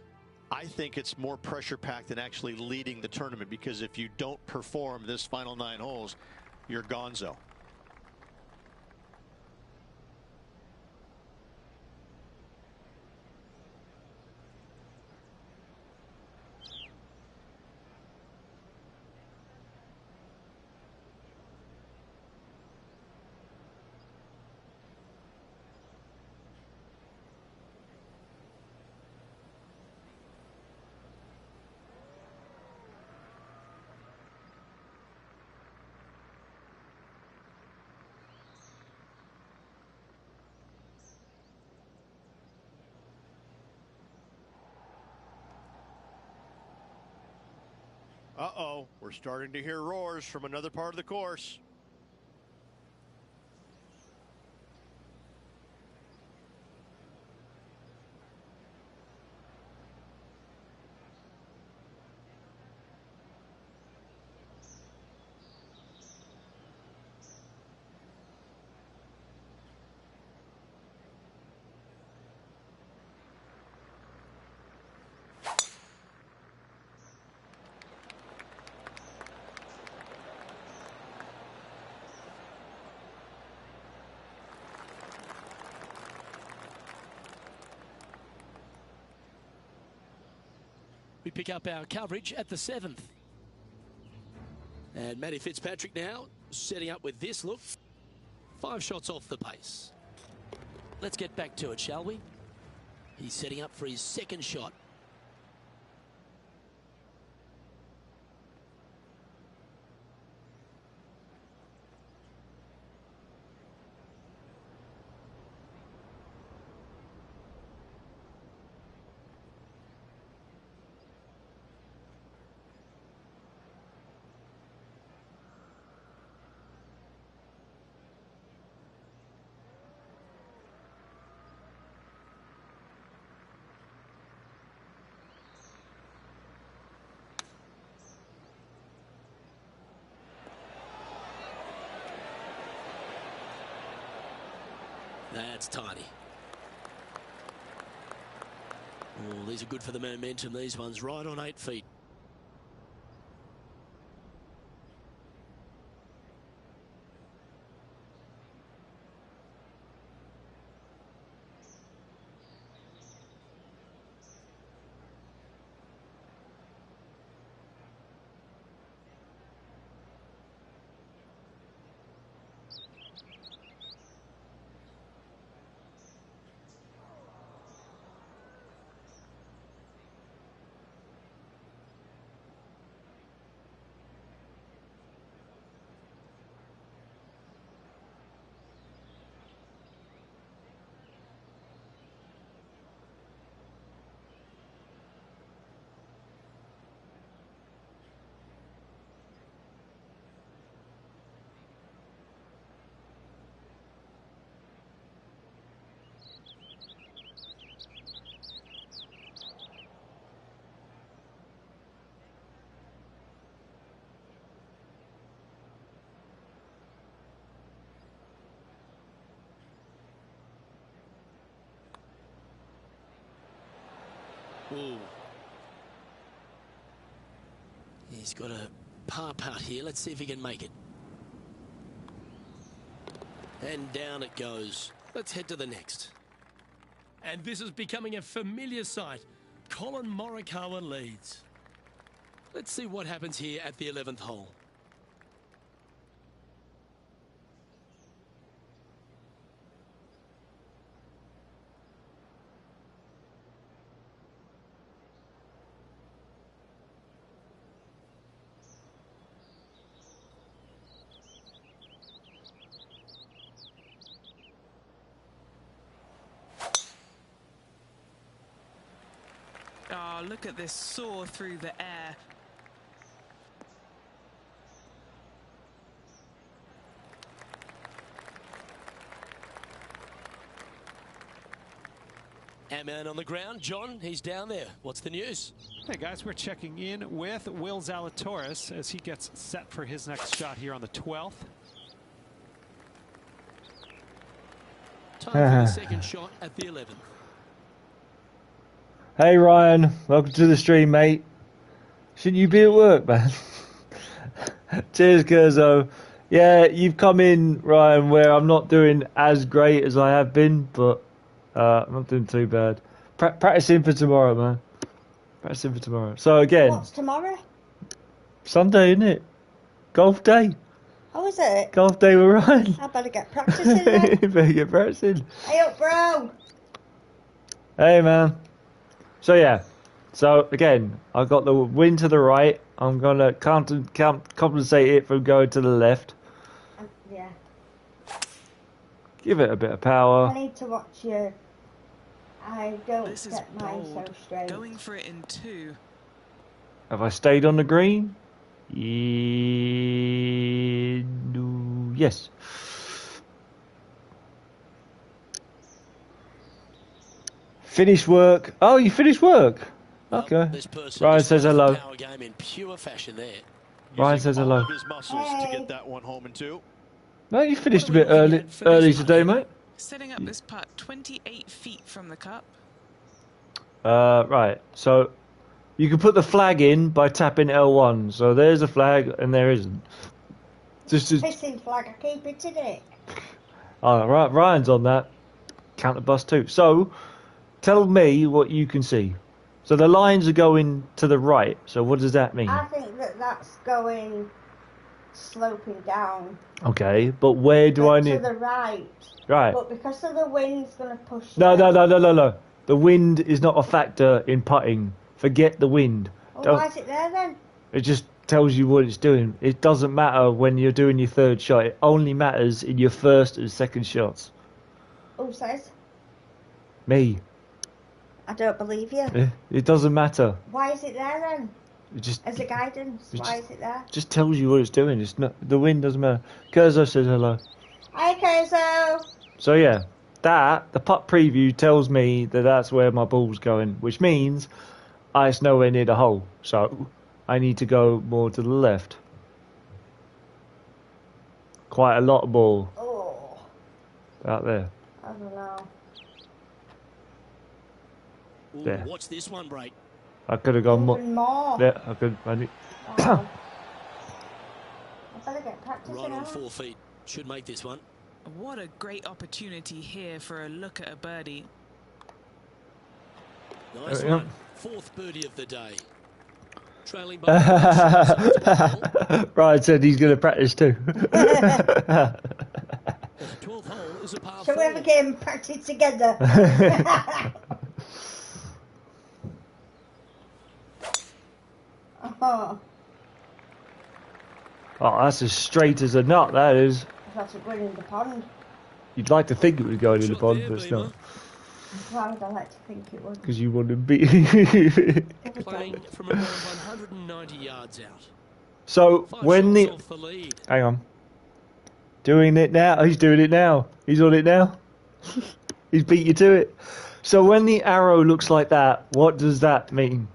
Speaker 3: I think it's more pressure-packed than actually leading the tournament, because if you don't perform this final 9 holes, you're gonzo. Uh-oh, we're starting to hear roars from another part of the course.
Speaker 2: We pick up our coverage at the 7th. And Matty Fitzpatrick now setting up with this look. 5 shots off the pace. Let's get back to it, shall we? He's setting up for his second shot. That's tiny. Oh, these are good for the momentum, these ones, right on 8 feet. Ooh. He's got a par putt here. Let's see if he can make it. And down it goes. Let's head to the next. And this is becoming a familiar sight. Colin Morikawa leads. Let's see what happens here at the 11th hole.
Speaker 4: Oh, look at this soar through the air.
Speaker 2: Ant-Man on the ground. John, he's down there. What's the news?
Speaker 5: Hey guys, we're checking in with Will Zalatoris as he gets set for his next shot here on the 12th.
Speaker 2: Time for the second shot at the 11th.
Speaker 1: Hey Ryan, welcome to the stream, mate. Shouldn't you be at work, man? Cheers, Kurzo. Yeah, you've come in, Ryan, where I'm not doing as great as I have been, but I'm not doing too bad. Practicing for tomorrow, man. Practicing for tomorrow. So again,
Speaker 6: What's tomorrow?
Speaker 1: Sunday, isn't it? Golf day.
Speaker 6: How is it?
Speaker 1: Golf day with Ryan.
Speaker 6: I better get practicing then.
Speaker 1: You better get practicing.
Speaker 6: Hey up, bro.
Speaker 1: Hey, man. So yeah, so again, I got the wind to the right. I'm gonna compensate it from going to the left.
Speaker 6: Yeah.
Speaker 1: Give it a bit of
Speaker 6: I
Speaker 1: power.
Speaker 6: need to watch you. I don't
Speaker 4: This is
Speaker 6: get mine so
Speaker 4: bold.
Speaker 6: straight.
Speaker 4: Going for it in two.
Speaker 1: Have I stayed on the green? Yes. Finished work. Oh, you finished work. Okay.
Speaker 2: This person
Speaker 1: Ryan
Speaker 2: just
Speaker 1: says
Speaker 2: plays the
Speaker 1: hello.
Speaker 2: power game in pure fashion there.
Speaker 1: Ryan says hello.
Speaker 3: All of his muscles to
Speaker 6: Hey.
Speaker 3: get that one home in two.
Speaker 1: No, you finished a
Speaker 2: What are
Speaker 1: bit
Speaker 2: we looking at for
Speaker 1: early
Speaker 2: this
Speaker 1: today,
Speaker 2: one?
Speaker 1: mate.
Speaker 4: Setting up this putt 28 feet from the cup.
Speaker 1: Right. So you can put the flag in by tapping L1. So there's a flag and there isn't. Just
Speaker 6: Pissing flag, I keep hitting it.
Speaker 1: oh, right. Ryan's on that. Counter bus too. So tell me what you can see. So the lines are going to the right. So what does that mean?
Speaker 6: I think that's going sloping down.
Speaker 1: Okay, but where do
Speaker 6: But
Speaker 1: I
Speaker 6: to
Speaker 1: need?
Speaker 6: the right.
Speaker 1: Right.
Speaker 6: But because of the wind's going to push
Speaker 1: No.
Speaker 6: down.
Speaker 1: The wind is not a factor in putting. Forget the wind.
Speaker 6: Well,
Speaker 1: Don't-
Speaker 6: why is it there then?
Speaker 1: It just tells you what it's doing. It doesn't matter when you're doing your third shot. It only matters in your first and second shots.
Speaker 6: Who says?
Speaker 1: Me.
Speaker 6: I don't believe you.
Speaker 1: It doesn't matter.
Speaker 6: Why is it there then?
Speaker 1: It just
Speaker 6: As a guidance,
Speaker 1: It's
Speaker 6: why
Speaker 1: just-
Speaker 6: is it there?
Speaker 1: just tells you what it's doing. It's not the wind doesn't matter. Kurzo says hello.
Speaker 6: Hi, Kurzo.
Speaker 1: So yeah, the putt preview tells me that that's where my ball's going, which means it's nowhere near the hole. So I need to go more to the left. Quite a lot of ball
Speaker 6: Oh,
Speaker 1: out there.
Speaker 6: I don't know.
Speaker 2: Ooh,
Speaker 1: Yeah.
Speaker 2: watch this one break.
Speaker 1: I could have gone more.
Speaker 6: Even more.
Speaker 1: Yeah, I could. I need,
Speaker 6: Wow. I better get practicing
Speaker 2: Right on
Speaker 6: now.
Speaker 2: 4 feet. Should make this one.
Speaker 4: What a great opportunity here for a look at a birdie.
Speaker 2: Nice
Speaker 1: Yeah.
Speaker 2: one. Fourth birdie of the day. Trailing by 12th
Speaker 1: Ryan said he's going to practice too.
Speaker 2: hole is a par
Speaker 6: Shall we have a
Speaker 2: 4.
Speaker 6: game and practice together? Oh,
Speaker 1: Oh, that's as straight as a nut. That is.
Speaker 6: that's a going in the pond.
Speaker 1: You'd like to think it was going in the
Speaker 2: Shot
Speaker 1: pond,
Speaker 2: there,
Speaker 1: but it's
Speaker 2: Beamer.
Speaker 1: not
Speaker 6: Why would I like to think it would?
Speaker 1: because you want to be.
Speaker 2: Playing from around 190 yards out.
Speaker 1: So
Speaker 2: 5
Speaker 1: when
Speaker 2: shots
Speaker 1: the
Speaker 2: off the lead.
Speaker 1: hang on, doing it now. He's doing it now. He's on it now. He's beat you to it. So when the arrow looks like that, what does that mean?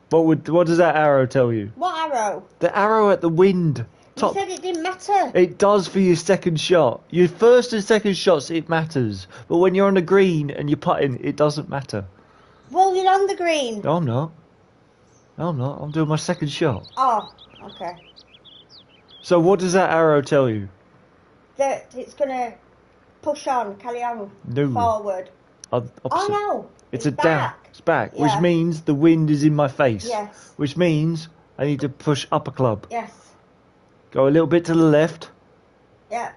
Speaker 1: What does that arrow tell you?
Speaker 6: What arrow?
Speaker 1: The arrow at the wind.
Speaker 6: You
Speaker 1: Top.
Speaker 6: said it didn't matter.
Speaker 1: It does for your second shot. Your first and second shots, it matters. But when you're on the green and you're putting, it doesn't matter.
Speaker 6: Well, you're on the green.
Speaker 1: No, I'm not. No, I'm not. I'm doing my second shot.
Speaker 6: Oh, okay.
Speaker 1: So what does that arrow tell you?
Speaker 6: That it's gonna push on, carry on,
Speaker 1: No.
Speaker 6: forward.
Speaker 1: Opposite.
Speaker 6: Oh no,
Speaker 1: It's
Speaker 6: it's
Speaker 1: a down.
Speaker 6: back.
Speaker 1: It's back,
Speaker 6: Yeah.
Speaker 1: which means the wind is in my face.
Speaker 6: Yes.
Speaker 1: Which means I need to push up a club.
Speaker 6: Yes.
Speaker 1: Go a little bit to the left.
Speaker 6: Yeah.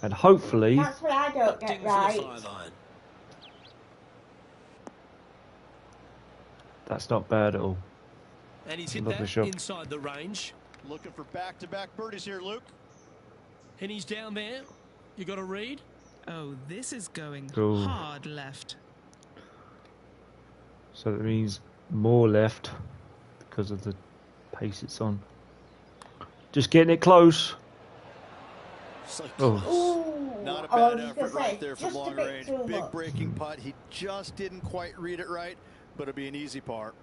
Speaker 1: And hopefully...
Speaker 6: That's what I don't get
Speaker 2: Ding for the
Speaker 6: right.
Speaker 2: 5-iron.
Speaker 1: That's not bad at all.
Speaker 2: And he's hit
Speaker 1: Lovely
Speaker 2: that
Speaker 1: shot.
Speaker 2: inside the range.
Speaker 3: Looking for back-to-back birdies here, Luke.
Speaker 2: And he's down there. You got a read?
Speaker 4: Oh, this is going
Speaker 1: Ooh.
Speaker 4: hard left.
Speaker 1: So that means more left because of the pace it's on. Just getting it close.
Speaker 2: So
Speaker 1: Oh.
Speaker 2: close.
Speaker 6: Ooh.
Speaker 3: Not a
Speaker 6: Oh, I
Speaker 3: bad
Speaker 6: was
Speaker 3: effort
Speaker 6: gonna say,
Speaker 3: right there from
Speaker 6: just a
Speaker 3: long
Speaker 6: bit
Speaker 3: range.
Speaker 6: too
Speaker 3: Big
Speaker 6: much.
Speaker 3: breaking putt. He just didn't quite read it right, but it'll be an easy par.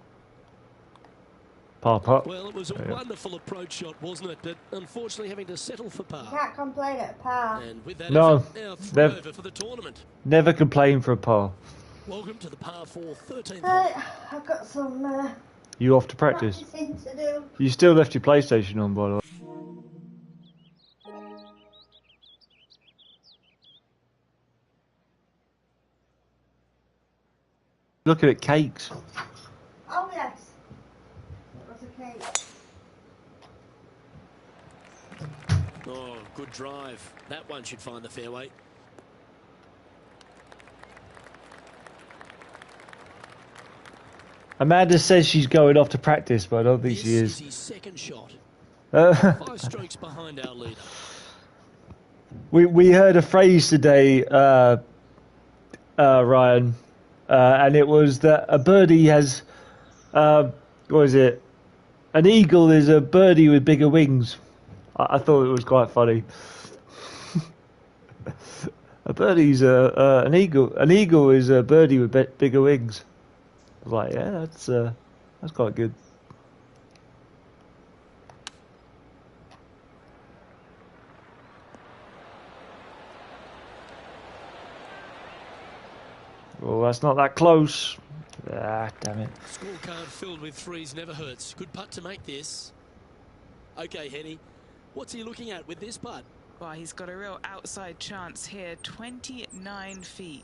Speaker 1: Par putt.
Speaker 2: Well, it was a
Speaker 1: Yeah.
Speaker 2: wonderful approach shot, wasn't it? But unfortunately having to settle for par.
Speaker 6: Can't complain at par.
Speaker 2: And with that
Speaker 1: No,
Speaker 2: effort, now through
Speaker 1: they've-
Speaker 2: over for the tournament.
Speaker 1: Never complain for a par.
Speaker 2: Welcome to the par 4 13th hole.
Speaker 6: I've got some
Speaker 1: You off to practice?
Speaker 6: practicing to do.
Speaker 1: You still left your PlayStation on, by the way. Look at it, cakes.
Speaker 6: Oh yes. It was a cake.
Speaker 2: Oh, good drive. That one should find the fairway.
Speaker 1: Amanda says she's going off to practice, but I don't think
Speaker 2: This
Speaker 1: she is.
Speaker 2: his second shot.
Speaker 1: Uh,
Speaker 2: 5 strokes behind our leader.
Speaker 1: we heard a phrase today, Ryan, and it was that a birdie has, what is it? An eagle is a birdie with bigger wings. I thought it was quite funny. A birdie's an eagle. An eagle is a birdie with bigger wings. I was like, yeah, that's quite good. Well, that's not that close. Ah, damn it.
Speaker 2: Scorecard filled with threes never hurts. Good putt to make this. Okay, Henny. What's he looking at with this putt?
Speaker 4: Well, he's got a real outside chance here. 29 feet.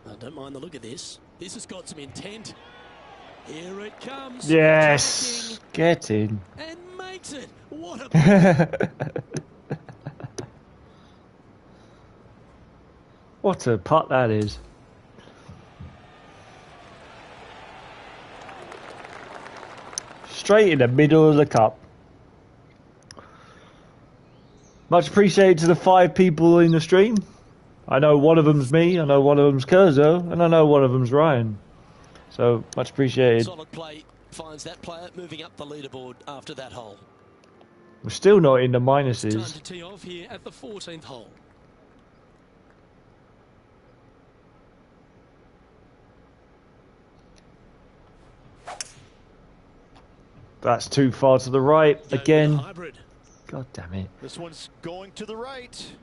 Speaker 2: I don't mind the look of this. This has got some intent. Here it comes.
Speaker 1: Yes,
Speaker 2: Tracking,
Speaker 1: get in.
Speaker 2: and makes it. What a
Speaker 1: What a putt that is. Straight in the middle of the cup. Much appreciated to the 5 people in the stream. I know one of them's me, I know one of them's Kurzo, and I know one of them's Ryan. So, much appreciated.
Speaker 2: solid play. Finds that player moving up the leaderboard after that hole.
Speaker 1: We're still not in the
Speaker 2: Time
Speaker 1: minuses.
Speaker 2: to tee off here at the 14th hole.
Speaker 1: That's too far to the right.
Speaker 2: Going with a
Speaker 1: Again.
Speaker 2: hybrid.
Speaker 1: God damn it.
Speaker 3: This one's going to the right.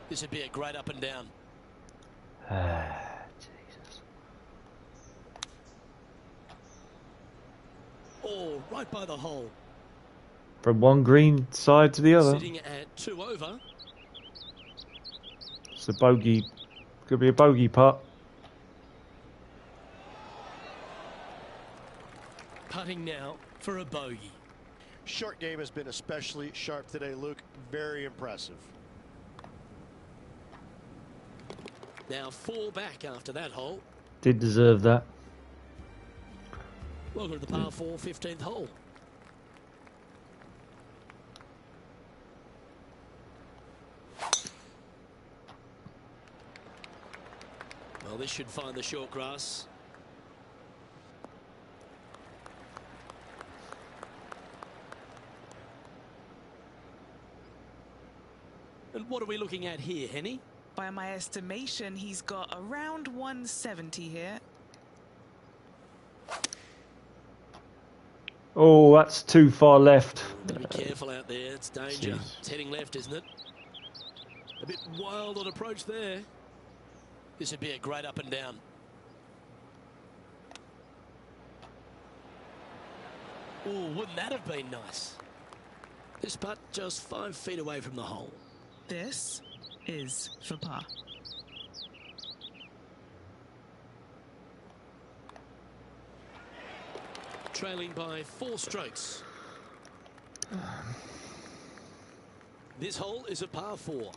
Speaker 2: This would be a great up and down.
Speaker 1: Jesus.
Speaker 2: Oh, right by the hole.
Speaker 1: From one green side to the other.
Speaker 2: Sitting at 2 over.
Speaker 1: It's a bogey. Could be a bogey putt.
Speaker 2: Putting now for a bogey.
Speaker 3: Short game has been especially sharp today, Luke. Very impressive.
Speaker 2: Now 4 back after that hole.
Speaker 1: Did deserve that.
Speaker 2: Welcome to the par 4 15th hole. Well, this should find the short grass. And what are we looking at here, Henny?
Speaker 4: By my estimation, he's got around 170 here.
Speaker 1: Oh, that's too far left.
Speaker 2: Gotta be careful out there. It's danger.
Speaker 1: Jeez.
Speaker 2: It's heading left, isn't it? A bit wild on approach there. This would be a great up and down. Oh, wouldn't that have been nice? This putt just 5 feet away from the hole.
Speaker 4: This is for par.
Speaker 2: Trailing by 4 strokes. This hole is a par 4.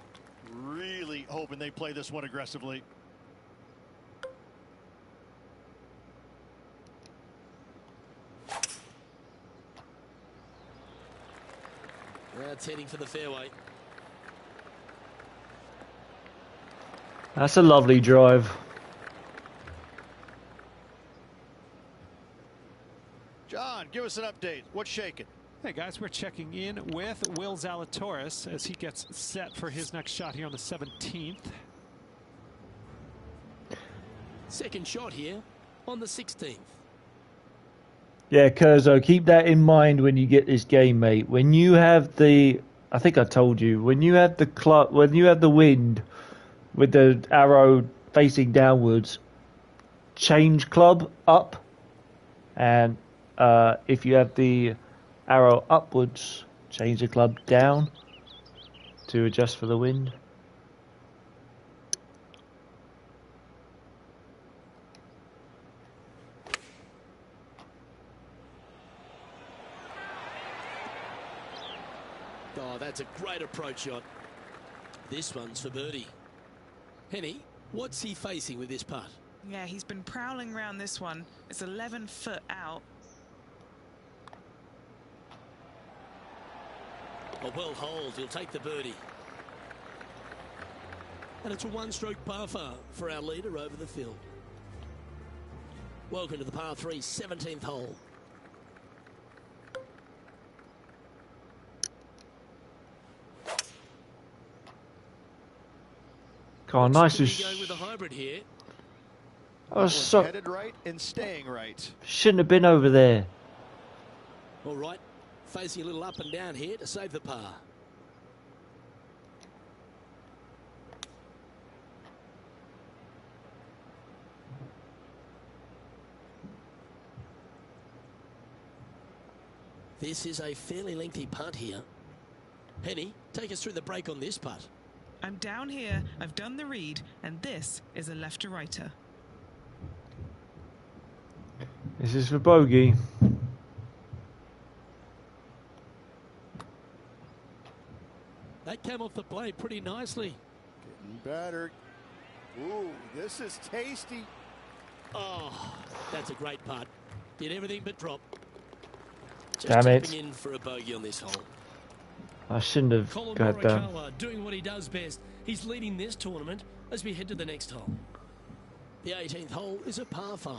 Speaker 3: Really hoping they play this one aggressively.
Speaker 2: That's heading for the fairway.
Speaker 1: That's a lovely drive.
Speaker 3: John, give us an update. What's shaking?
Speaker 7: Hey guys, we're checking in with Will Zalatoris as he gets set for his next shot here on the 17th.
Speaker 2: Second shot here on the 16th.
Speaker 1: Yeah, Kurzo, keep that in mind when you get this game, mate. When you have the, I think I told you, when you have the club, when you have the wind with the arrow facing downwards, change club up, and if you have the arrow upwards, change the club down to adjust for the wind.
Speaker 2: Oh, that's a great approach shot. This one's for birdie. Henny, what's he facing with this putt?
Speaker 4: Yeah, he's been prowling around this one. It's 11 foot out.
Speaker 2: Oh, well holed. He'll take the birdie. And it's a 1-stroke par for our leader over the field. Welcome to the par 3 17th hole.
Speaker 1: Oh, nice.
Speaker 2: Going with a hybrid here.
Speaker 1: I was so
Speaker 3: Headed right and staying right.
Speaker 1: shouldn't have been over there.
Speaker 2: All right, facing a little up and down here to save the par. This is a fairly lengthy putt here. Henny, take us through the break on this putt.
Speaker 4: I'm down here, I've done the read, and this is a left to righter.
Speaker 1: This is for bogey.
Speaker 2: That came off the plate pretty nicely.
Speaker 3: Getting better. Ooh, this is tasty.
Speaker 2: Oh, that's a great putt. Did everything but drop. Just
Speaker 1: Damn it.
Speaker 2: tapping in for a bogey on this hole.
Speaker 1: I shouldn't have
Speaker 2: Colin
Speaker 1: got that.
Speaker 2: Morikawa doing what he does best. He's leading this tournament as we head to the next hole. The 18th hole is a par 5.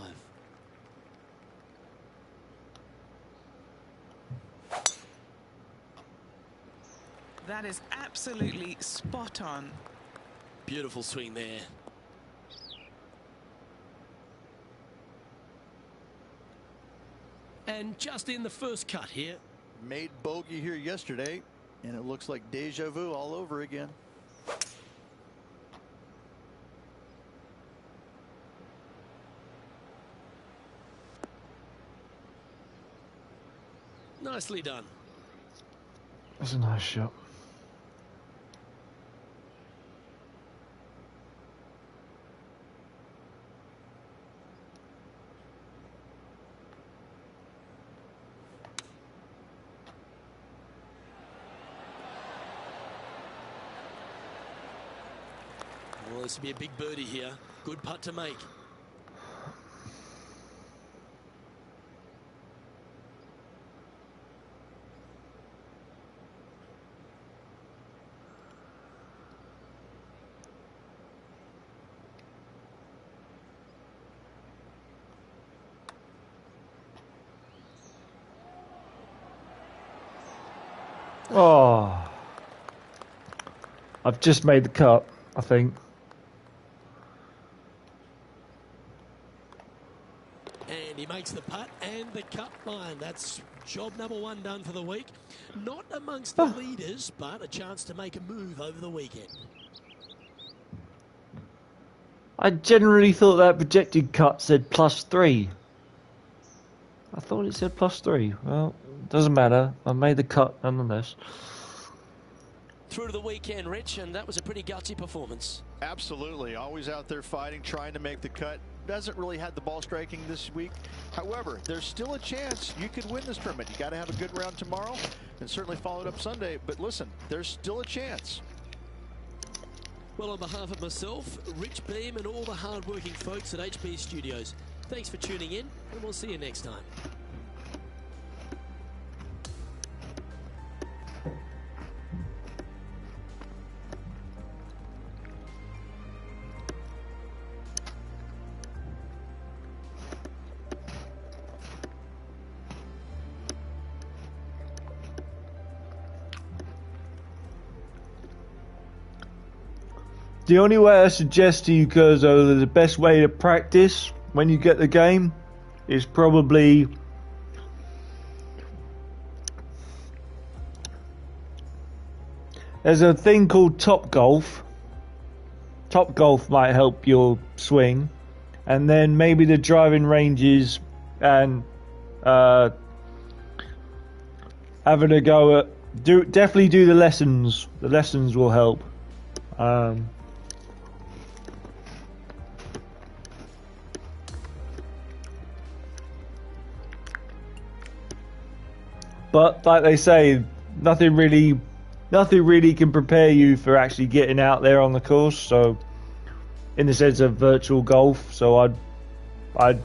Speaker 4: That is absolutely spot on.
Speaker 2: Beautiful swing there. And just in the first cut here.
Speaker 3: Made bogey here yesterday, and it looks like deja vu all over again.
Speaker 2: Nicely done.
Speaker 1: That's a nice shot.
Speaker 2: Well, this will be a big birdie here. Good putt to make.
Speaker 1: Oh, I've just made the cut, I think.
Speaker 2: And he makes the putt and the cut line. That's job number 1 done for the week. Not amongst the leaders, but a chance to make a move over the weekend.
Speaker 1: I generally thought that projected cut said +3. I thought it said +3. Well, doesn't matter. I made the cut nonetheless.
Speaker 2: Through to the weekend, Rich, and that was a pretty gutsy performance.
Speaker 3: Absolutely. Always out there fighting, trying to make the cut. Doesn't really have the ball striking this week. However, there's still a chance you could win this tournament. You got to have a good round tomorrow and certainly follow it up Sunday. But listen, there's still a chance.
Speaker 2: Well, on behalf of myself, Rich Beam, and all the hard-working folks at HB Studios, thanks for tuning in, and we'll see you next time.
Speaker 1: The only way I suggest to you, Kurzo, that the best way to practice when you get the game is probably there's a thing called Top Golf. Top Golf might help your swing, and then maybe the driving ranges and having a go at definitely do the lessons. The lessons will help. But like they say, nothing really can prepare you for actually getting out there on the course. So, in the sense of virtual golf, so I'd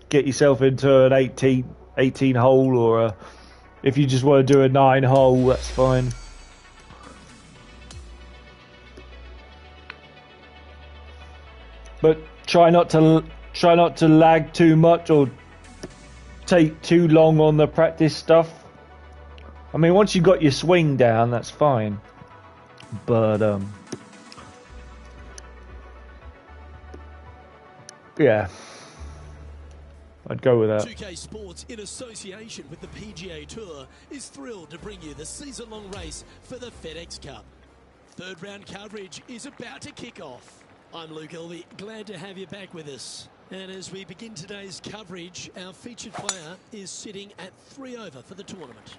Speaker 1: get yourself into an 18 hole, or if you just want to do a 9 hole, that's fine. But try not to lag too much or take too long on the practice stuff. I mean, once you got your swing down, that's fine. But yeah, I'd go with that.
Speaker 2: 2K Sports, in association with the PGA Tour, is thrilled to bring you the season-long race for the FedEx Cup. Third round coverage is about to kick off. I'm Luke Elvey, glad to have you back with us. And as we begin today's coverage, our featured player is sitting at 3 over for the tournament.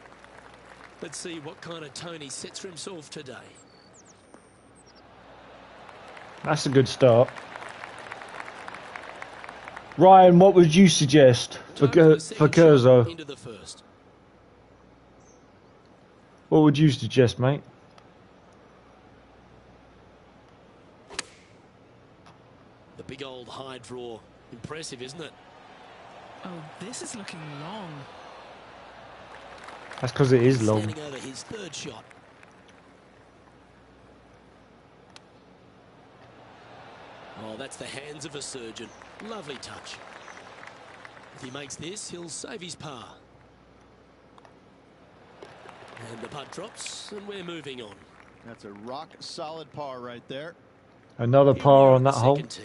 Speaker 2: Let's see what kind of tone he sets for himself today.
Speaker 1: That's a good start. Ryan, what would you suggest for Kurzo?
Speaker 2: Into the first.
Speaker 1: What would you suggest, mate?
Speaker 2: The big old high draw. Impressive, isn't it?
Speaker 4: Oh, this is looking long.
Speaker 1: That's because it is long.
Speaker 2: Standing over his third shot. Oh, that's the hands of a surgeon. Lovely touch. If he makes this, he'll save his par. And the putt drops, and we're moving on.
Speaker 3: That's a rock-solid par right there.
Speaker 1: Another par on that hole.
Speaker 2: Tee.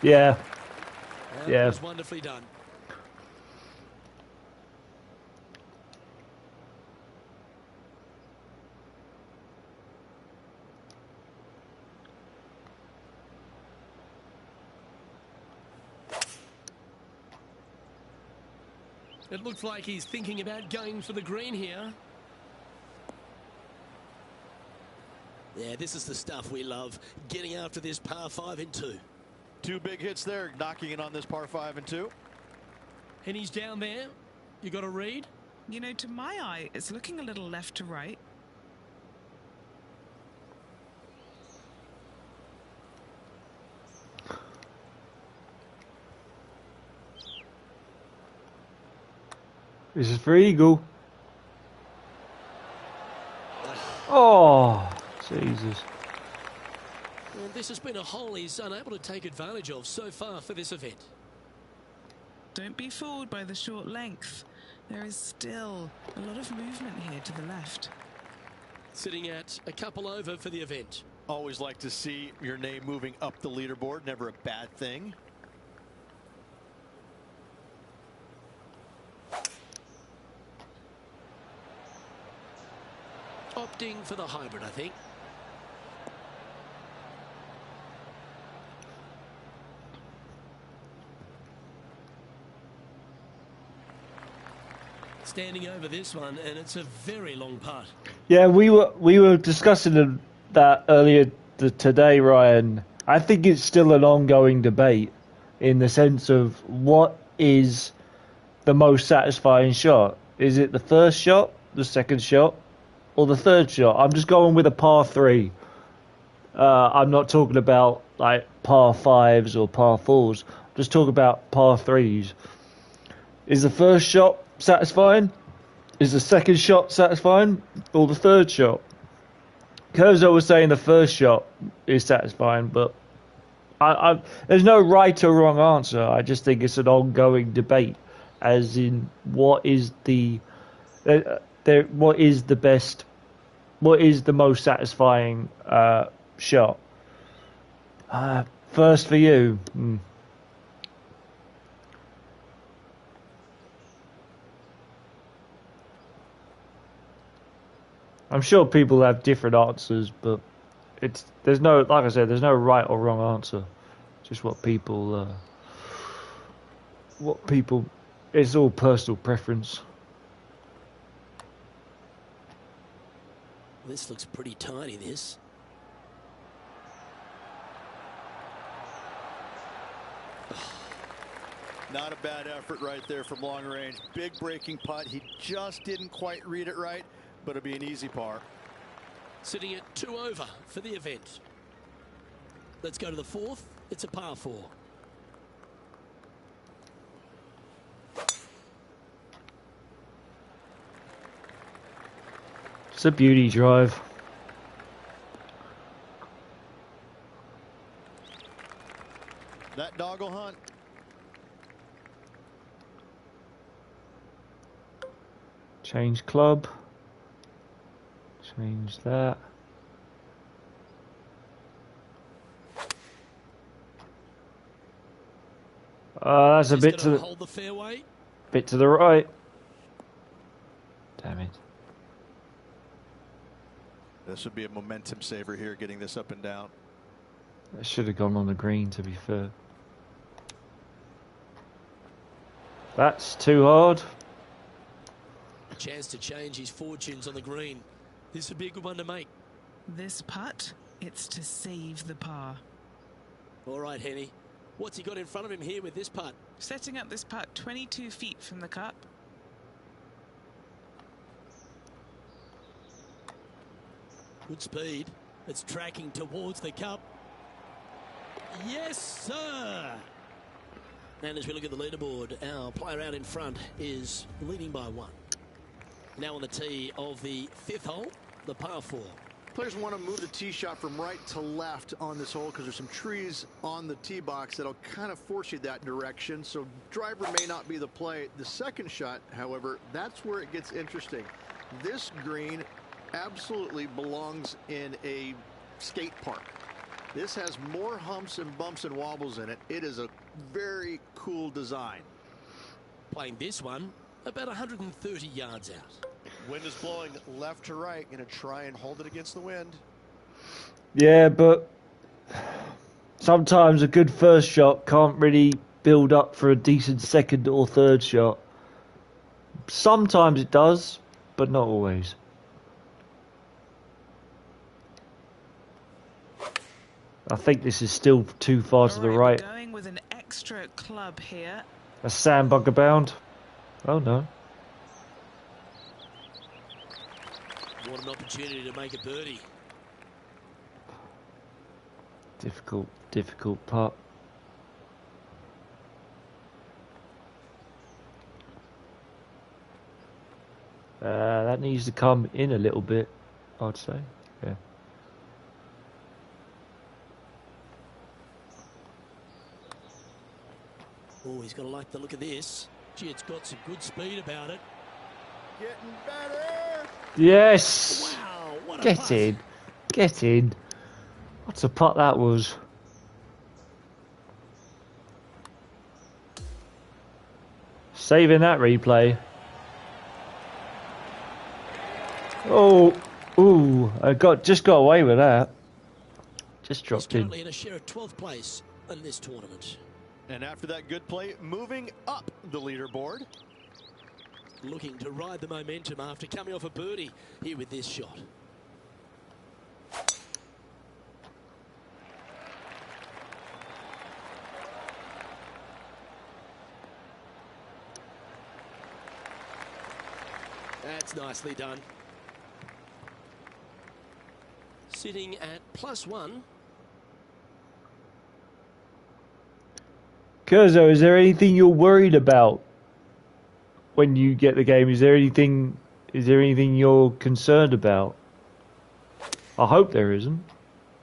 Speaker 1: Yeah.
Speaker 2: That
Speaker 1: Yeah.
Speaker 2: was wonderfully done. It looks like he's thinking about going for the green here. Yeah, this is the stuff we love, getting after this par 5 and 2.
Speaker 3: 2 big hits there, knocking in on this par 5 and 2.
Speaker 2: And he's down there. You got a read?
Speaker 4: You know, to my eye, it's looking a little left to right.
Speaker 1: This is for Eagle. Oh, Jesus.
Speaker 2: And this has been a hole he's unable to take advantage of so far for this event.
Speaker 4: Don't be fooled by the short length. There is still a lot of movement here to the left.
Speaker 2: Sitting at a couple over for the event.
Speaker 3: Always like to see your name moving up the leaderboard. Never a bad thing.
Speaker 2: Opting for the hybrid, I think. Standing over this one, and it's a very long putt.
Speaker 1: Yeah, we were discussing that earlier today, Ryan. I think it's still an ongoing debate in the sense of what is the most satisfying shot. Is it the first shot, the second shot, or the third shot? I'm just going with a par 3. I'm not talking about like par 5s or par 4s. I'm just talking about par 3s. Is the first shot satisfying? Is the second shot satisfying? Or the third shot? Kerzo was saying the first shot is satisfying, but there's no right or wrong answer. I just think it's an ongoing debate, as in what is the best, what is the most satisfying shot? First for you. I'm sure people have different answers, but there's no, like I said, there's no right or wrong answer. Just what people, it's all personal preference.
Speaker 2: This looks pretty tiny, this.
Speaker 3: Not a bad effort right there from long range. Big breaking putt. He just didn't quite read it right, but it'll be an easy par.
Speaker 2: Sitting at 2 over for the event. Let's go to the 4th. It's a par 4.
Speaker 1: It's a beauty drive.
Speaker 3: That dog will hunt.
Speaker 1: Change club. Change that. That's a bit to the
Speaker 2: hold the fairway.
Speaker 1: Bit to the right. Damn it.
Speaker 3: This would be a momentum saver here, getting this up and down.
Speaker 1: That should have gone on the green, to be fair. That's too hard.
Speaker 2: A chance to change his fortunes on the green. This would be a good one to make.
Speaker 4: This putt, it's to save the par.
Speaker 2: All right, Henny. What's he got in front of him here with this putt?
Speaker 4: Setting up this putt 22 feet from the cup.
Speaker 2: Good speed. It's tracking towards the cup. Yes, sir. And as we look at the leaderboard, our player out in front is leading by 1. Now on the tee of the 5th hole, the par 4.
Speaker 3: Players want to move the tee shot from right to left on this hole because there's some trees on the tee box that'll kind of force you that direction. So driver may not be the play. The second shot, however, that's where it gets interesting. This green absolutely belongs in a skate park. This has more humps and bumps and wobbles in it. It is a very cool design.
Speaker 2: Playing this one about 130 yards out.
Speaker 3: Wind is blowing left to right. Going to try and hold it against the wind.
Speaker 1: Yeah, but sometimes a good first shot can't really build up for a decent second or third shot. Sometimes it does, but not always. I think this is still too far to the right.
Speaker 4: We're going with an extra club here.
Speaker 1: A sandbugger bound. Oh no.
Speaker 2: What an opportunity to make a birdie.
Speaker 1: Difficult putt. That needs to come in a little bit, I'd say. Yeah.
Speaker 2: Oh, he's going to like the look of this. Gee, it's got some good speed about it.
Speaker 3: Getting better.
Speaker 1: Yes!
Speaker 2: Wow, what a
Speaker 1: Get
Speaker 2: putt.
Speaker 1: in. Get in. What's a putt that was? Saving that replay. Oh, ooh, I just got away with that. Just
Speaker 2: He's
Speaker 1: dropped in.
Speaker 2: currently in a share of 12th place in this tournament.
Speaker 3: And after that good play, moving up the leaderboard.
Speaker 2: Looking to ride the momentum after coming off a birdie here with this shot. That's nicely done. Sitting at +1.
Speaker 1: Kurzo, is there anything you're worried about when you get the game? Is there anything you're concerned about? I hope there isn't.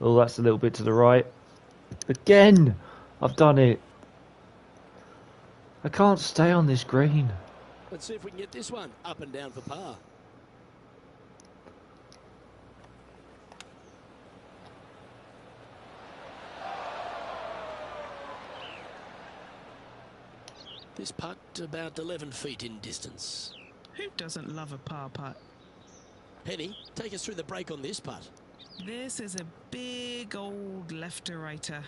Speaker 1: Oh, that's a little bit to the right. Again, I've done it. I can't stay on this green.
Speaker 2: Let's see if we can get this one up and down for par. This putt about 11 feet in distance.
Speaker 4: Who doesn't love a par putt?
Speaker 2: Penny, take us through the break on this putt.
Speaker 4: This is a big old left-to-righter.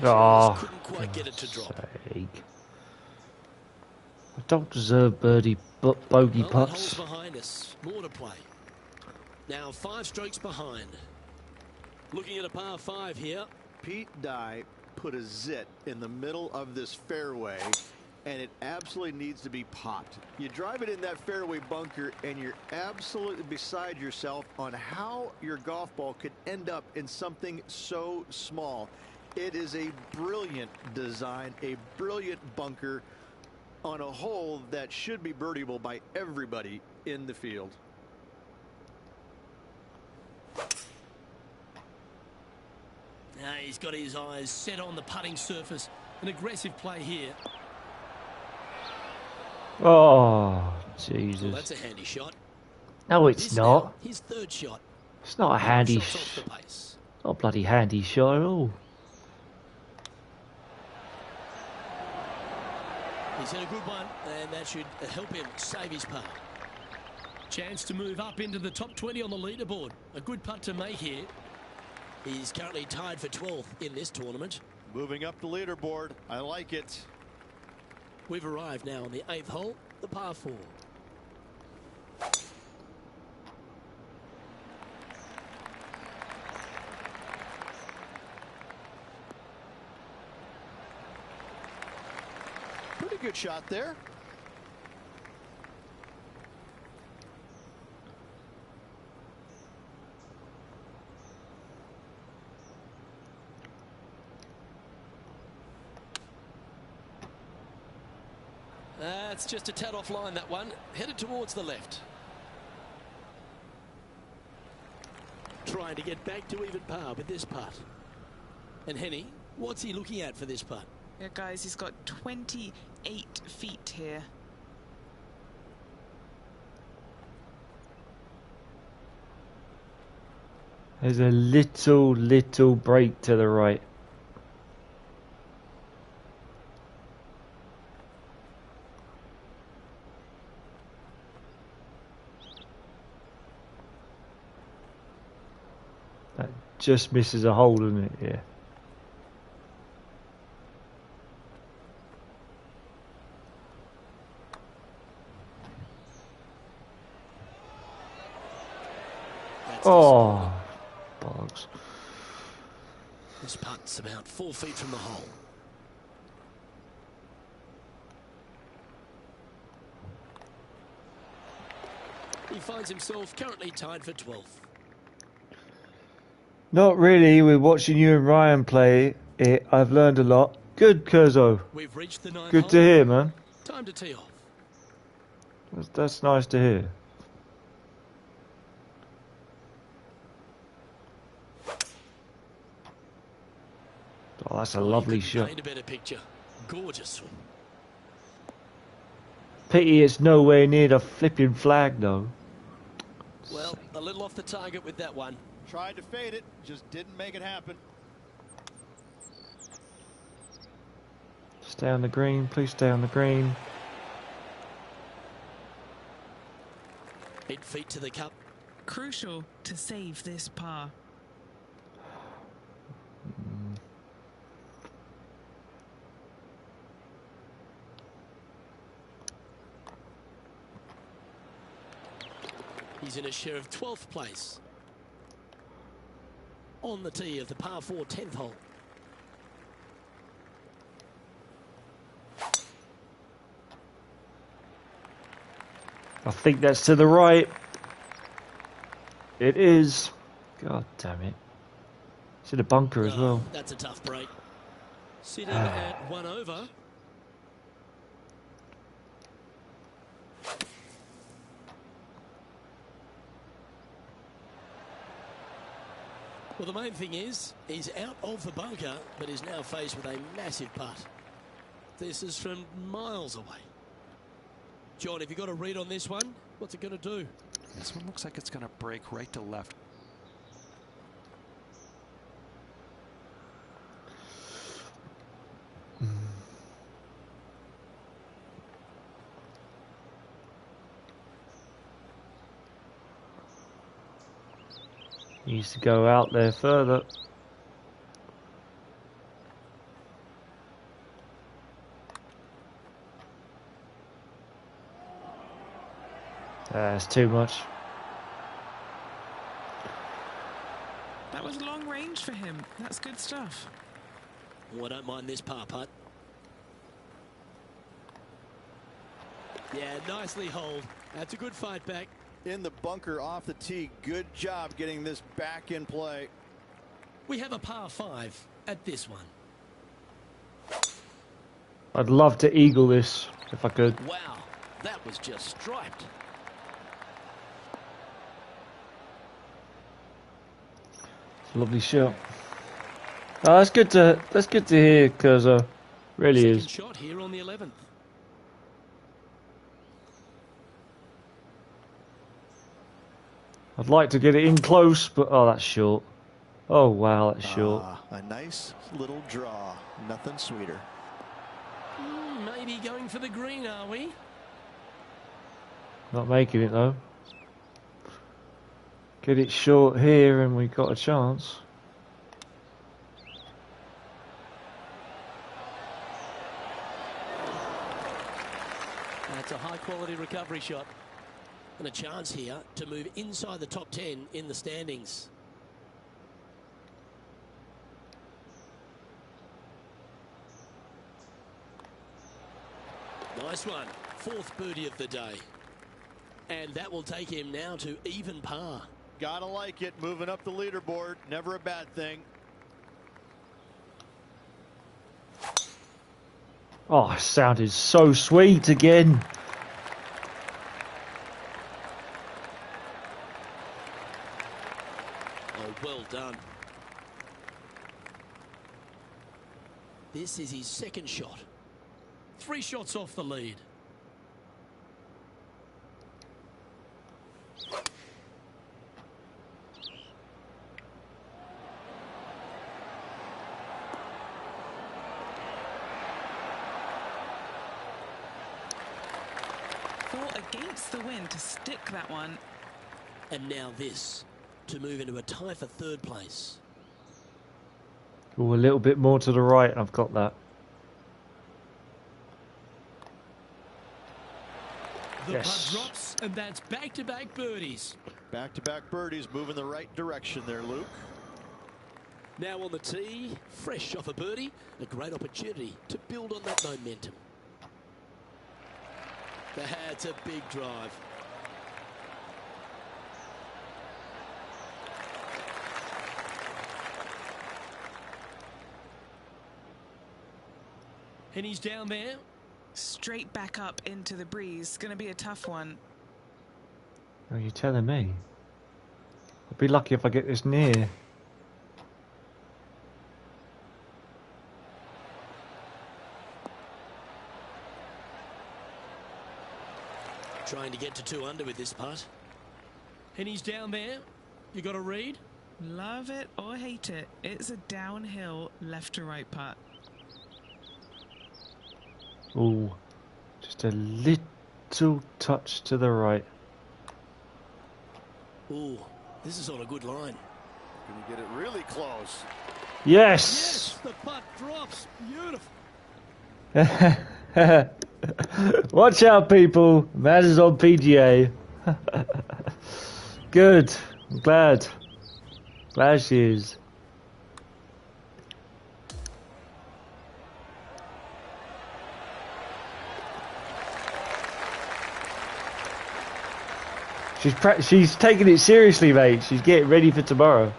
Speaker 1: Oh,
Speaker 2: Couldn't quite get it to drop.
Speaker 1: sake. I don't deserve birdie bogey
Speaker 2: Well, that hole's
Speaker 1: putts.
Speaker 2: behind us. More to play. Now 5 strokes behind. Looking at a par 5 here.
Speaker 3: Pete Dye put a zit in the middle of this fairway, and it absolutely needs to be popped. You drive it in that fairway bunker, and you're absolutely beside yourself on how your golf ball could end up in something so small. It is a brilliant design, a brilliant bunker on a hole that should be birdieable by everybody in the field.
Speaker 2: Now he's got his eyes set on the putting surface. An aggressive play here.
Speaker 1: Oh,
Speaker 2: Well,
Speaker 1: Jesus.
Speaker 2: that's a handy shot.
Speaker 1: No, it's
Speaker 2: This
Speaker 1: not.
Speaker 2: now, his 3rd shot.
Speaker 1: It's not a handy
Speaker 2: Shots off the pace.
Speaker 1: not a bloody handy shot at all.
Speaker 2: He's had a good one, and that should help him save his putt. Chance to move up into the top 20 on the leaderboard. A good putt to make here. He's currently tied for 12th in this tournament.
Speaker 3: Moving up the leaderboard. I like it.
Speaker 2: We've arrived now on the 8th hole, the par 4.
Speaker 3: Pretty good shot there.
Speaker 2: That's just a tad off line, that one. Headed towards the left. Trying to get back to even par with this putt. And Henny, what's he looking at for this putt?
Speaker 4: Yeah, guys, he's got 28 feet here.
Speaker 1: There's a little break to the right. That just misses a hole, doesn't it? Yeah.
Speaker 2: That's
Speaker 1: Oh, bollocks.
Speaker 2: This putt's about 4 feet from the hole. He finds himself currently tied for 12th.
Speaker 1: Not really. We're watching you and Ryan play it. I've learned a lot. Good, Kurzo.
Speaker 2: We've reached the 9th
Speaker 1: Good
Speaker 2: hole.
Speaker 1: to hear, man.
Speaker 2: Time to tee off.
Speaker 1: That's nice to hear. Oh, that's a
Speaker 2: Oh, you
Speaker 1: lovely
Speaker 2: couldn't
Speaker 1: shot.
Speaker 2: paint a better picture. Gorgeous swing.
Speaker 1: Pity it's nowhere near the flipping flag, though.
Speaker 2: Well, a little off the target with that one.
Speaker 3: Tried to fade it, just didn't make it happen.
Speaker 1: Stay on the green, please stay on the green.
Speaker 2: 8 feet to the cup.
Speaker 4: Crucial to save this par.
Speaker 2: He's in a share of 12th place. On the tee of the par 4 10th hole.
Speaker 1: I think that's to the right. It is. God damn it. It's in a bunker as well.
Speaker 2: That's a tough break. Sitting at 1 over. Well, the main thing is, he's out of the bunker, but is now faced with a massive putt. This is from miles away. John, have you got a read on this one? What's it going to do?
Speaker 5: This one looks like it's going to break right to left.
Speaker 1: Needs to go out there further. That's too much.
Speaker 4: That was long range for him. That's good stuff.
Speaker 2: Oh, I don't mind this par putt. Yeah, nicely holed. That's a good fight back.
Speaker 3: In the bunker off the tee. Good job getting this back in play.
Speaker 2: We have a par 5 at this one.
Speaker 1: I'd love to eagle this if I could.
Speaker 2: Wow, that was just striped.
Speaker 1: It's a lovely shot. Oh, that's good to hear, Kurza. Really
Speaker 2: Second
Speaker 1: is.
Speaker 2: shot here on the 11th.
Speaker 1: I'd like to get it in close, but oh, that's short. Oh wow, that's short.
Speaker 3: A nice little draw. Nothing sweeter.
Speaker 2: Maybe going for the green, are we?
Speaker 1: Not making it though. Get it short here, and we got a chance.
Speaker 2: That's a high-quality recovery shot. And a chance here to move inside the top 10 in the standings. Nice one. 4th birdie of the day. And that will take him now to even par.
Speaker 3: Gotta like it. Moving up the leaderboard. Never a bad thing.
Speaker 1: Oh, it sounded so sweet again.
Speaker 2: Oh, well done. This is his second shot. 3 shots off the lead.
Speaker 4: Fought against the wind to stick that one.
Speaker 2: And now this to move into a tie for 3rd place.
Speaker 1: Oh, a little bit more to the right, and I've got that.
Speaker 2: The
Speaker 1: Yes.
Speaker 2: putt drops, and that's back-to-back birdies.
Speaker 3: Back-to-back birdies. Moving the right direction there, Luke.
Speaker 2: Now on the tee, fresh off a birdie, a great opportunity to build on that momentum. That's a big drive. And he's down there.
Speaker 4: Straight back up into the breeze. Going to be a tough one.
Speaker 1: Are you telling me? I'd be lucky if I get this near.
Speaker 2: Trying to get to 2 under with this putt. And he's down there. You got a read?
Speaker 4: Love it or hate it, it's a downhill left to right putt.
Speaker 1: Ooh, just a little touch to the right.
Speaker 2: Ooh, this is on a good line.
Speaker 3: Can you get it really close?
Speaker 1: Yes!
Speaker 2: Yes, the putt drops. Beautiful.
Speaker 1: Watch out, people. Maz is on PGA. Good. I'm glad. Glad she is. She's taking it seriously, mate. She's getting ready for tomorrow.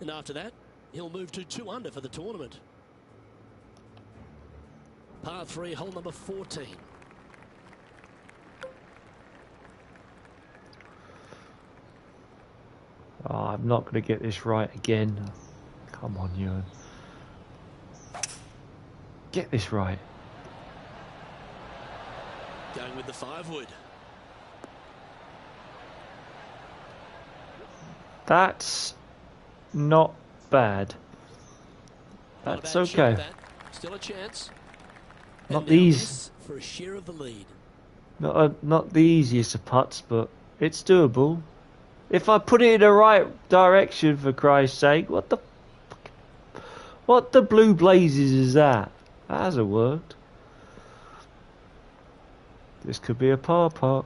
Speaker 2: And after that, he'll move to 2 under for the tournament. Par 3, hole number 14.
Speaker 1: Oh, I'm not going to get this right again. Come on, Ewan. Get this right.
Speaker 2: Going with the 5-wood.
Speaker 1: That's not bad. That's okay.
Speaker 2: Still a chance.
Speaker 1: Not the easiest.
Speaker 2: For a share of the lead.
Speaker 1: Not the easiest of putts, but it's doable. If I put it in the right direction, for Christ's sake, what the blue blazes is that? That hasn't worked. This could be a par putt.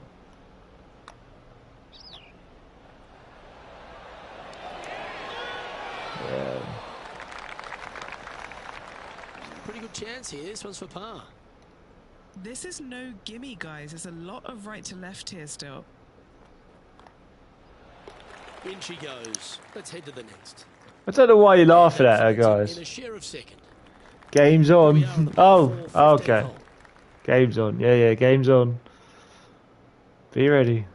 Speaker 1: Yeah.
Speaker 2: Pretty good chance here. This one's for par.
Speaker 4: This is no gimme, guys. There's a lot of right to left here still.
Speaker 2: In she goes. Let's head to the next.
Speaker 1: I don't know why you're laughing at her, guys.
Speaker 2: In a share of second.
Speaker 1: Game's on. Oh, okay.
Speaker 2: Hole.
Speaker 1: Game's on. Yeah, game's on. Be ready.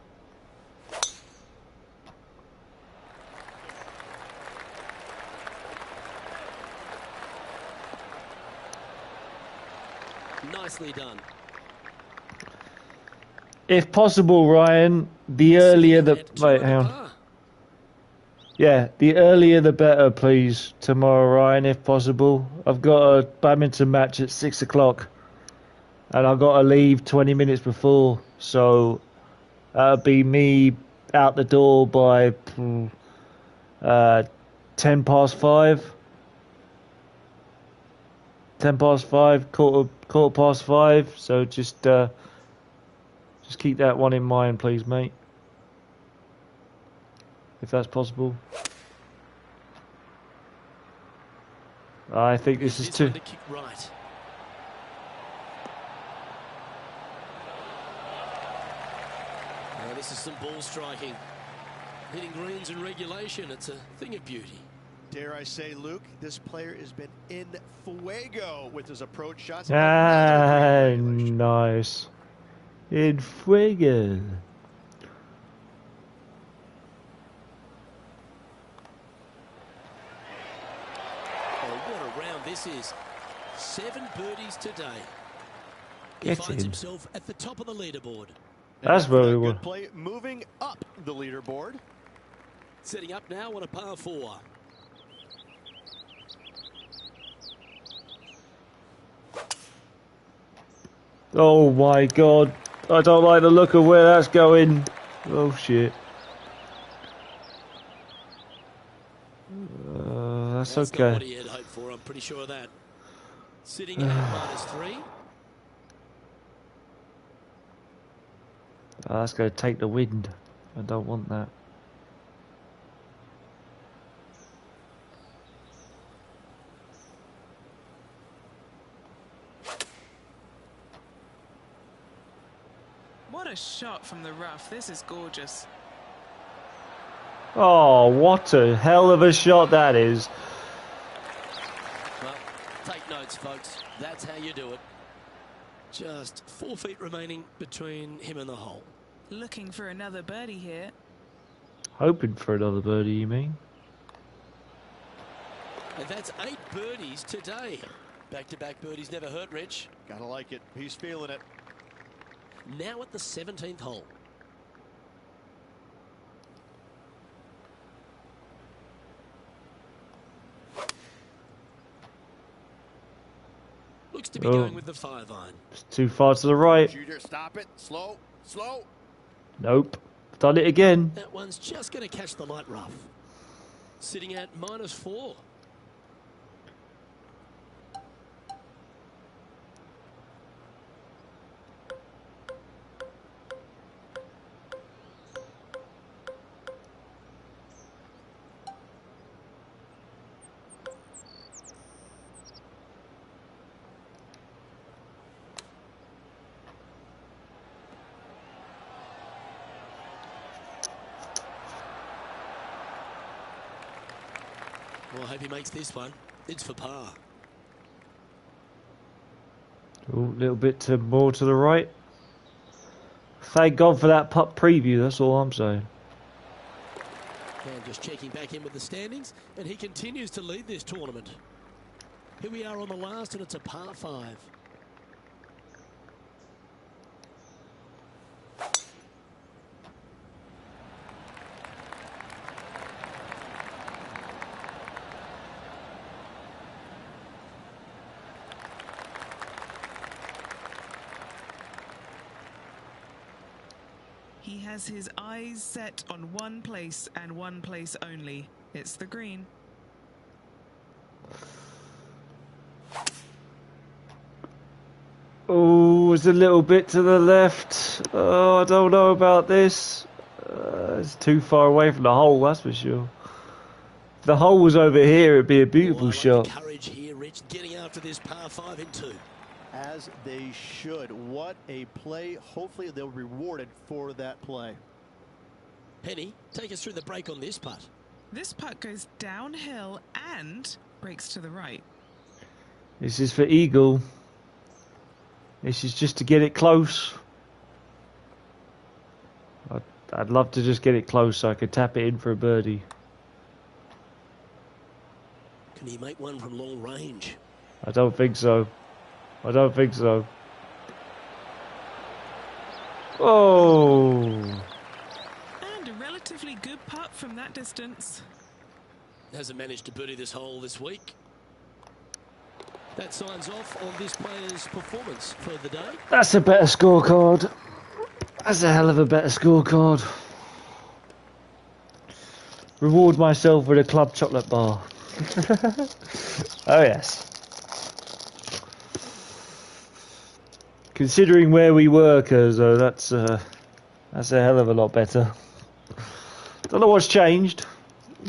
Speaker 2: Nicely done.
Speaker 1: If possible, Ryan, the earlier the... Wait, hang on. Yeah, the earlier the better, please, tomorrow, Ryan, if possible. I've got a badminton match at 6 o'clock. And I've got to leave 20 minutes before. So, that'll be me out the door by 10 past 5. 10 past 5, quarter past 5. So just keep that one in mind, please, mate. If that's possible. I think this is too...
Speaker 2: To kick right. This is some ball striking. Hitting greens in regulation, it's a thing of beauty.
Speaker 3: Dare I say, Luke, this player has been in fuego with his approach shots.
Speaker 1: Ah, nice. In fuego.
Speaker 2: This is 7 birdies today. He
Speaker 1: Get
Speaker 2: finds
Speaker 1: in.
Speaker 2: himself at the top of the leaderboard.
Speaker 1: That's where we were.
Speaker 3: Good play, moving up the leaderboard.
Speaker 2: Setting up now on a par 4.
Speaker 1: Oh my god. I don't like the look of where that's going. Oh shit. That's okay.
Speaker 2: Not what he had hoped for, I'm pretty sure of that. Sitting at -3.
Speaker 1: That's going to take the wind. I don't want that.
Speaker 4: What a shot from the rough. This is gorgeous.
Speaker 1: Oh, what a hell of a shot that is.
Speaker 2: Well, take notes, folks. That's how you do it. Just 4 feet remaining between him and the hole.
Speaker 4: Looking for another birdie here.
Speaker 1: Hoping for another birdie, you mean?
Speaker 2: And that's 8 birdies today. Back-to-back birdies never hurt, Rich.
Speaker 3: Gotta like it. He's feeling it.
Speaker 2: Now at the 17th hole. Looks to be going with the 5-iron.
Speaker 1: It's too far to the right.
Speaker 3: Shooter, stop it. Slow. Slow.
Speaker 1: Nope. Done it again.
Speaker 2: That one's just going to catch the light rough. Sitting at -4. Well, I hope he makes this one. It's for par.
Speaker 1: A little bit more to the right. Thank God for that putt preview, that's all I'm saying.
Speaker 2: And just checking back in with the standings, and he continues to lead this tournament. Here we are on the last, and it's a par 5.
Speaker 4: He has his eyes set on one place and one place only. It's the green.
Speaker 1: Oh, it's a little bit to the left. Oh, I don't know about this. It's too far away from the hole, that's for sure. If the hole was over here, it'd be a beautiful shot.
Speaker 2: The courage here, Rich, getting after this par 5 in 2.
Speaker 3: As they should. What a play. Hopefully they'll be rewarded for that play.
Speaker 2: Penny, take us through the break on this putt.
Speaker 4: This putt goes downhill and breaks to the right.
Speaker 1: This is for eagle. This is just to get it close. I'd love to just get it close so I could tap it in for a birdie.
Speaker 2: Can he make one from long range?
Speaker 1: I don't think so. I don't think so. Oh!
Speaker 4: And a relatively good putt from that distance.
Speaker 2: Hasn't managed to birdie this hole this week. That signs off on this player's performance for the day.
Speaker 1: That's a better scorecard. That's a hell of a better scorecard. Reward myself with a club chocolate bar. Oh yes. Considering where we were, Kurzo, that's a hell of a lot better. Don't know what's changed.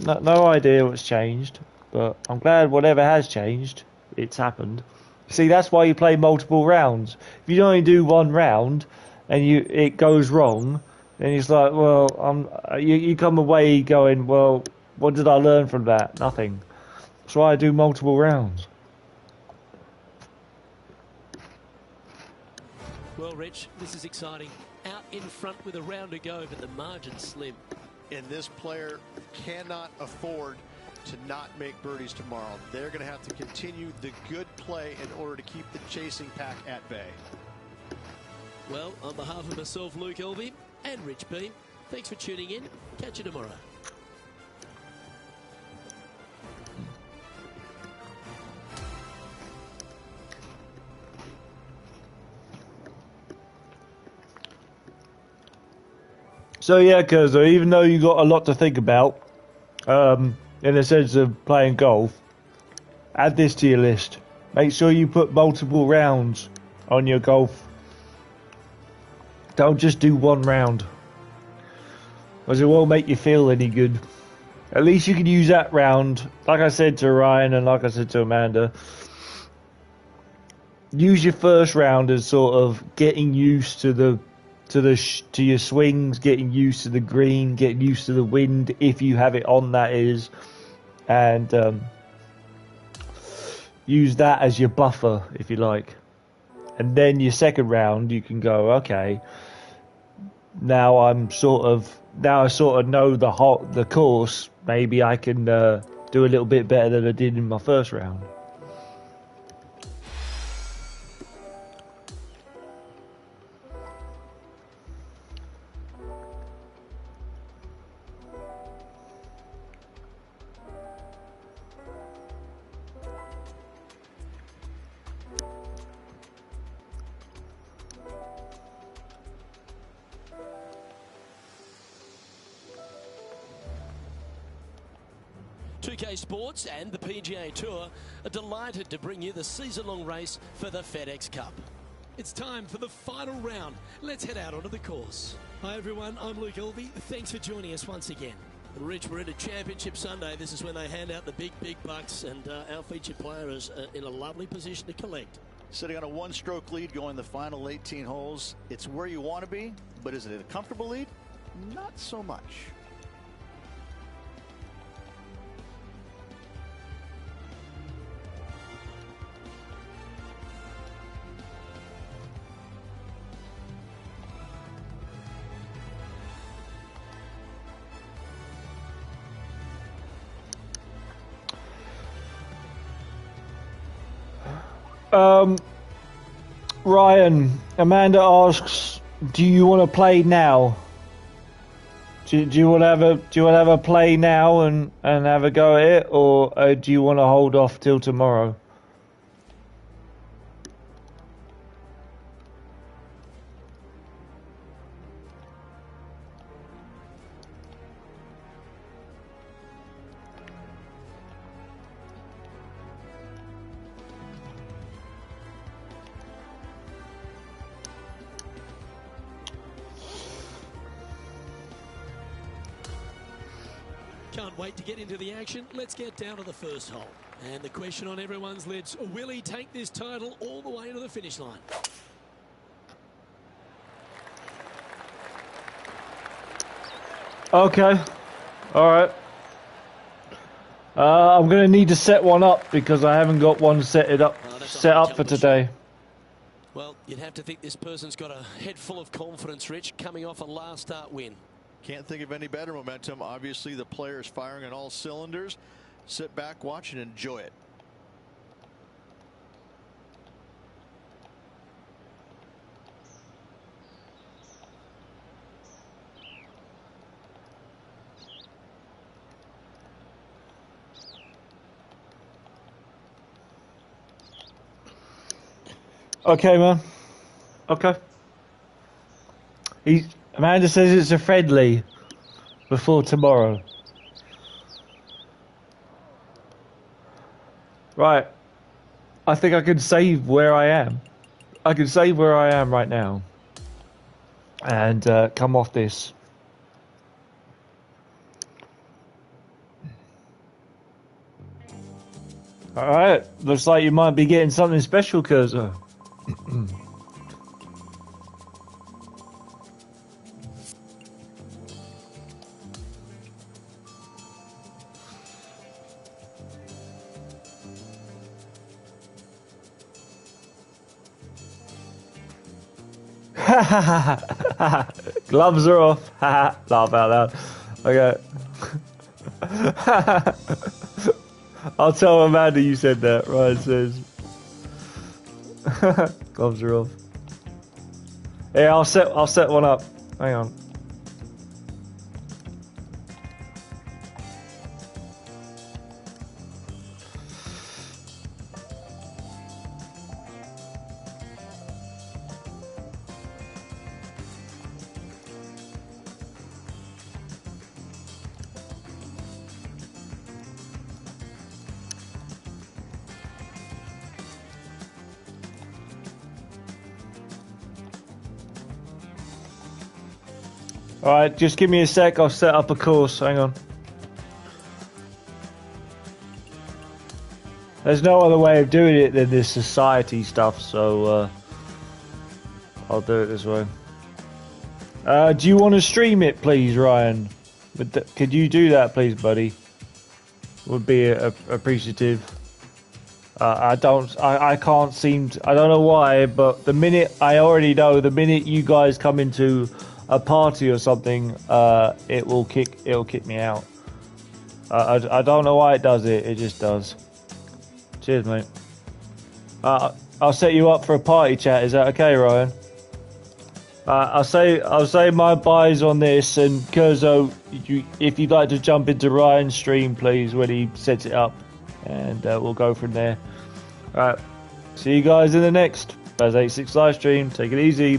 Speaker 1: No idea what's changed. But I'm glad whatever has changed, it's happened. See, that's why you play multiple rounds. If you only do one round and it goes wrong, then it's like, well, you come away going, well, what did I learn from that? Nothing. That's why I do multiple rounds.
Speaker 2: Well, Rich, this is exciting. Out in front with a round to go, but the margin's slim.
Speaker 3: And this player cannot afford to not make birdies tomorrow. They're going to have to continue the good play in order to keep the chasing pack at bay.
Speaker 2: Well, on behalf of myself, Luke Elvey, and Rich Beam, thanks for tuning in. Catch you tomorrow.
Speaker 1: So yeah, Kurzo, even though you got a lot to think about, in the sense of playing golf, add this to your list. Make sure you put multiple rounds on your golf. Don't just do one round, because it won't make you feel any good. At least you can use that round, like I said to Ryan and like I said to Amanda, use your first round as sort of getting used to your swings, getting used to the green, getting used to the wind, if you have it on, that is, and use that as your buffer, if you like. And then your second round, you can go, okay, now I sort of know the course. Maybe I can do a little bit better than I did in my first round.
Speaker 2: 2K Sports and the PGA Tour are delighted to bring you the season-long race for the FedEx Cup. It's time for the final round. Let's head out onto the course. Hi everyone, I'm Luke Elvey. Thanks for joining us once again. Rich, we're into Championship Sunday. This is when they hand out the big bucks, and our featured player is in a lovely position to collect.
Speaker 3: Sitting on a one-stroke lead going the final 18 holes. It's where you want to be, but is it a comfortable lead? Not so much.
Speaker 1: Ryan, Amanda asks, do you want to play now? Do you want to have a play now and have a go at it, or do you want to hold off till tomorrow?
Speaker 2: Can't wait to get into the action. Let's get down to the first hole. And the question on everyone's lips, will he take this title all the way to the finish line?
Speaker 1: Okay. Alright. I'm going to need to set one up because I haven't got one set up for today.
Speaker 2: Well, you'd have to think this person's got a head full of confidence, Rich, coming off a last start win.
Speaker 3: Can't think of any better momentum. Obviously, the player is firing on all cylinders. Sit back, watch, and enjoy it.
Speaker 1: Okay, man. Okay. Amanda says it's a friendly before tomorrow. Right. I think I can save where I am. I can save where I am right now. And come off this. Alright. Looks like you might be getting something special, Cursor. Gloves are off. Laugh out loud. Okay. I'll tell Amanda you said that. Ryan says. Gloves are off. Yeah, I'll set one up. Hang on. Alright, just give me a sec, I'll set up a course, hang on. There's no other way of doing it than this society stuff, so I'll do it this way. Do you want to stream it, please, Ryan? Could you do that, please, buddy? Would be appreciative. I can't seem to, I don't know why, but the minute, I already know, the minute you guys come into a party or something, it'll kick me out. I don't know why it does it. It just does. Cheers, mate. I'll set you up for a party chat. Is that okay, Ryan? I'll say my buys on this, and Kurzo, if you'd like to jump into Ryan's stream, please, when he sets it up, and we'll go from there. All right. See you guys in the next Baz86 live stream. Take it easy.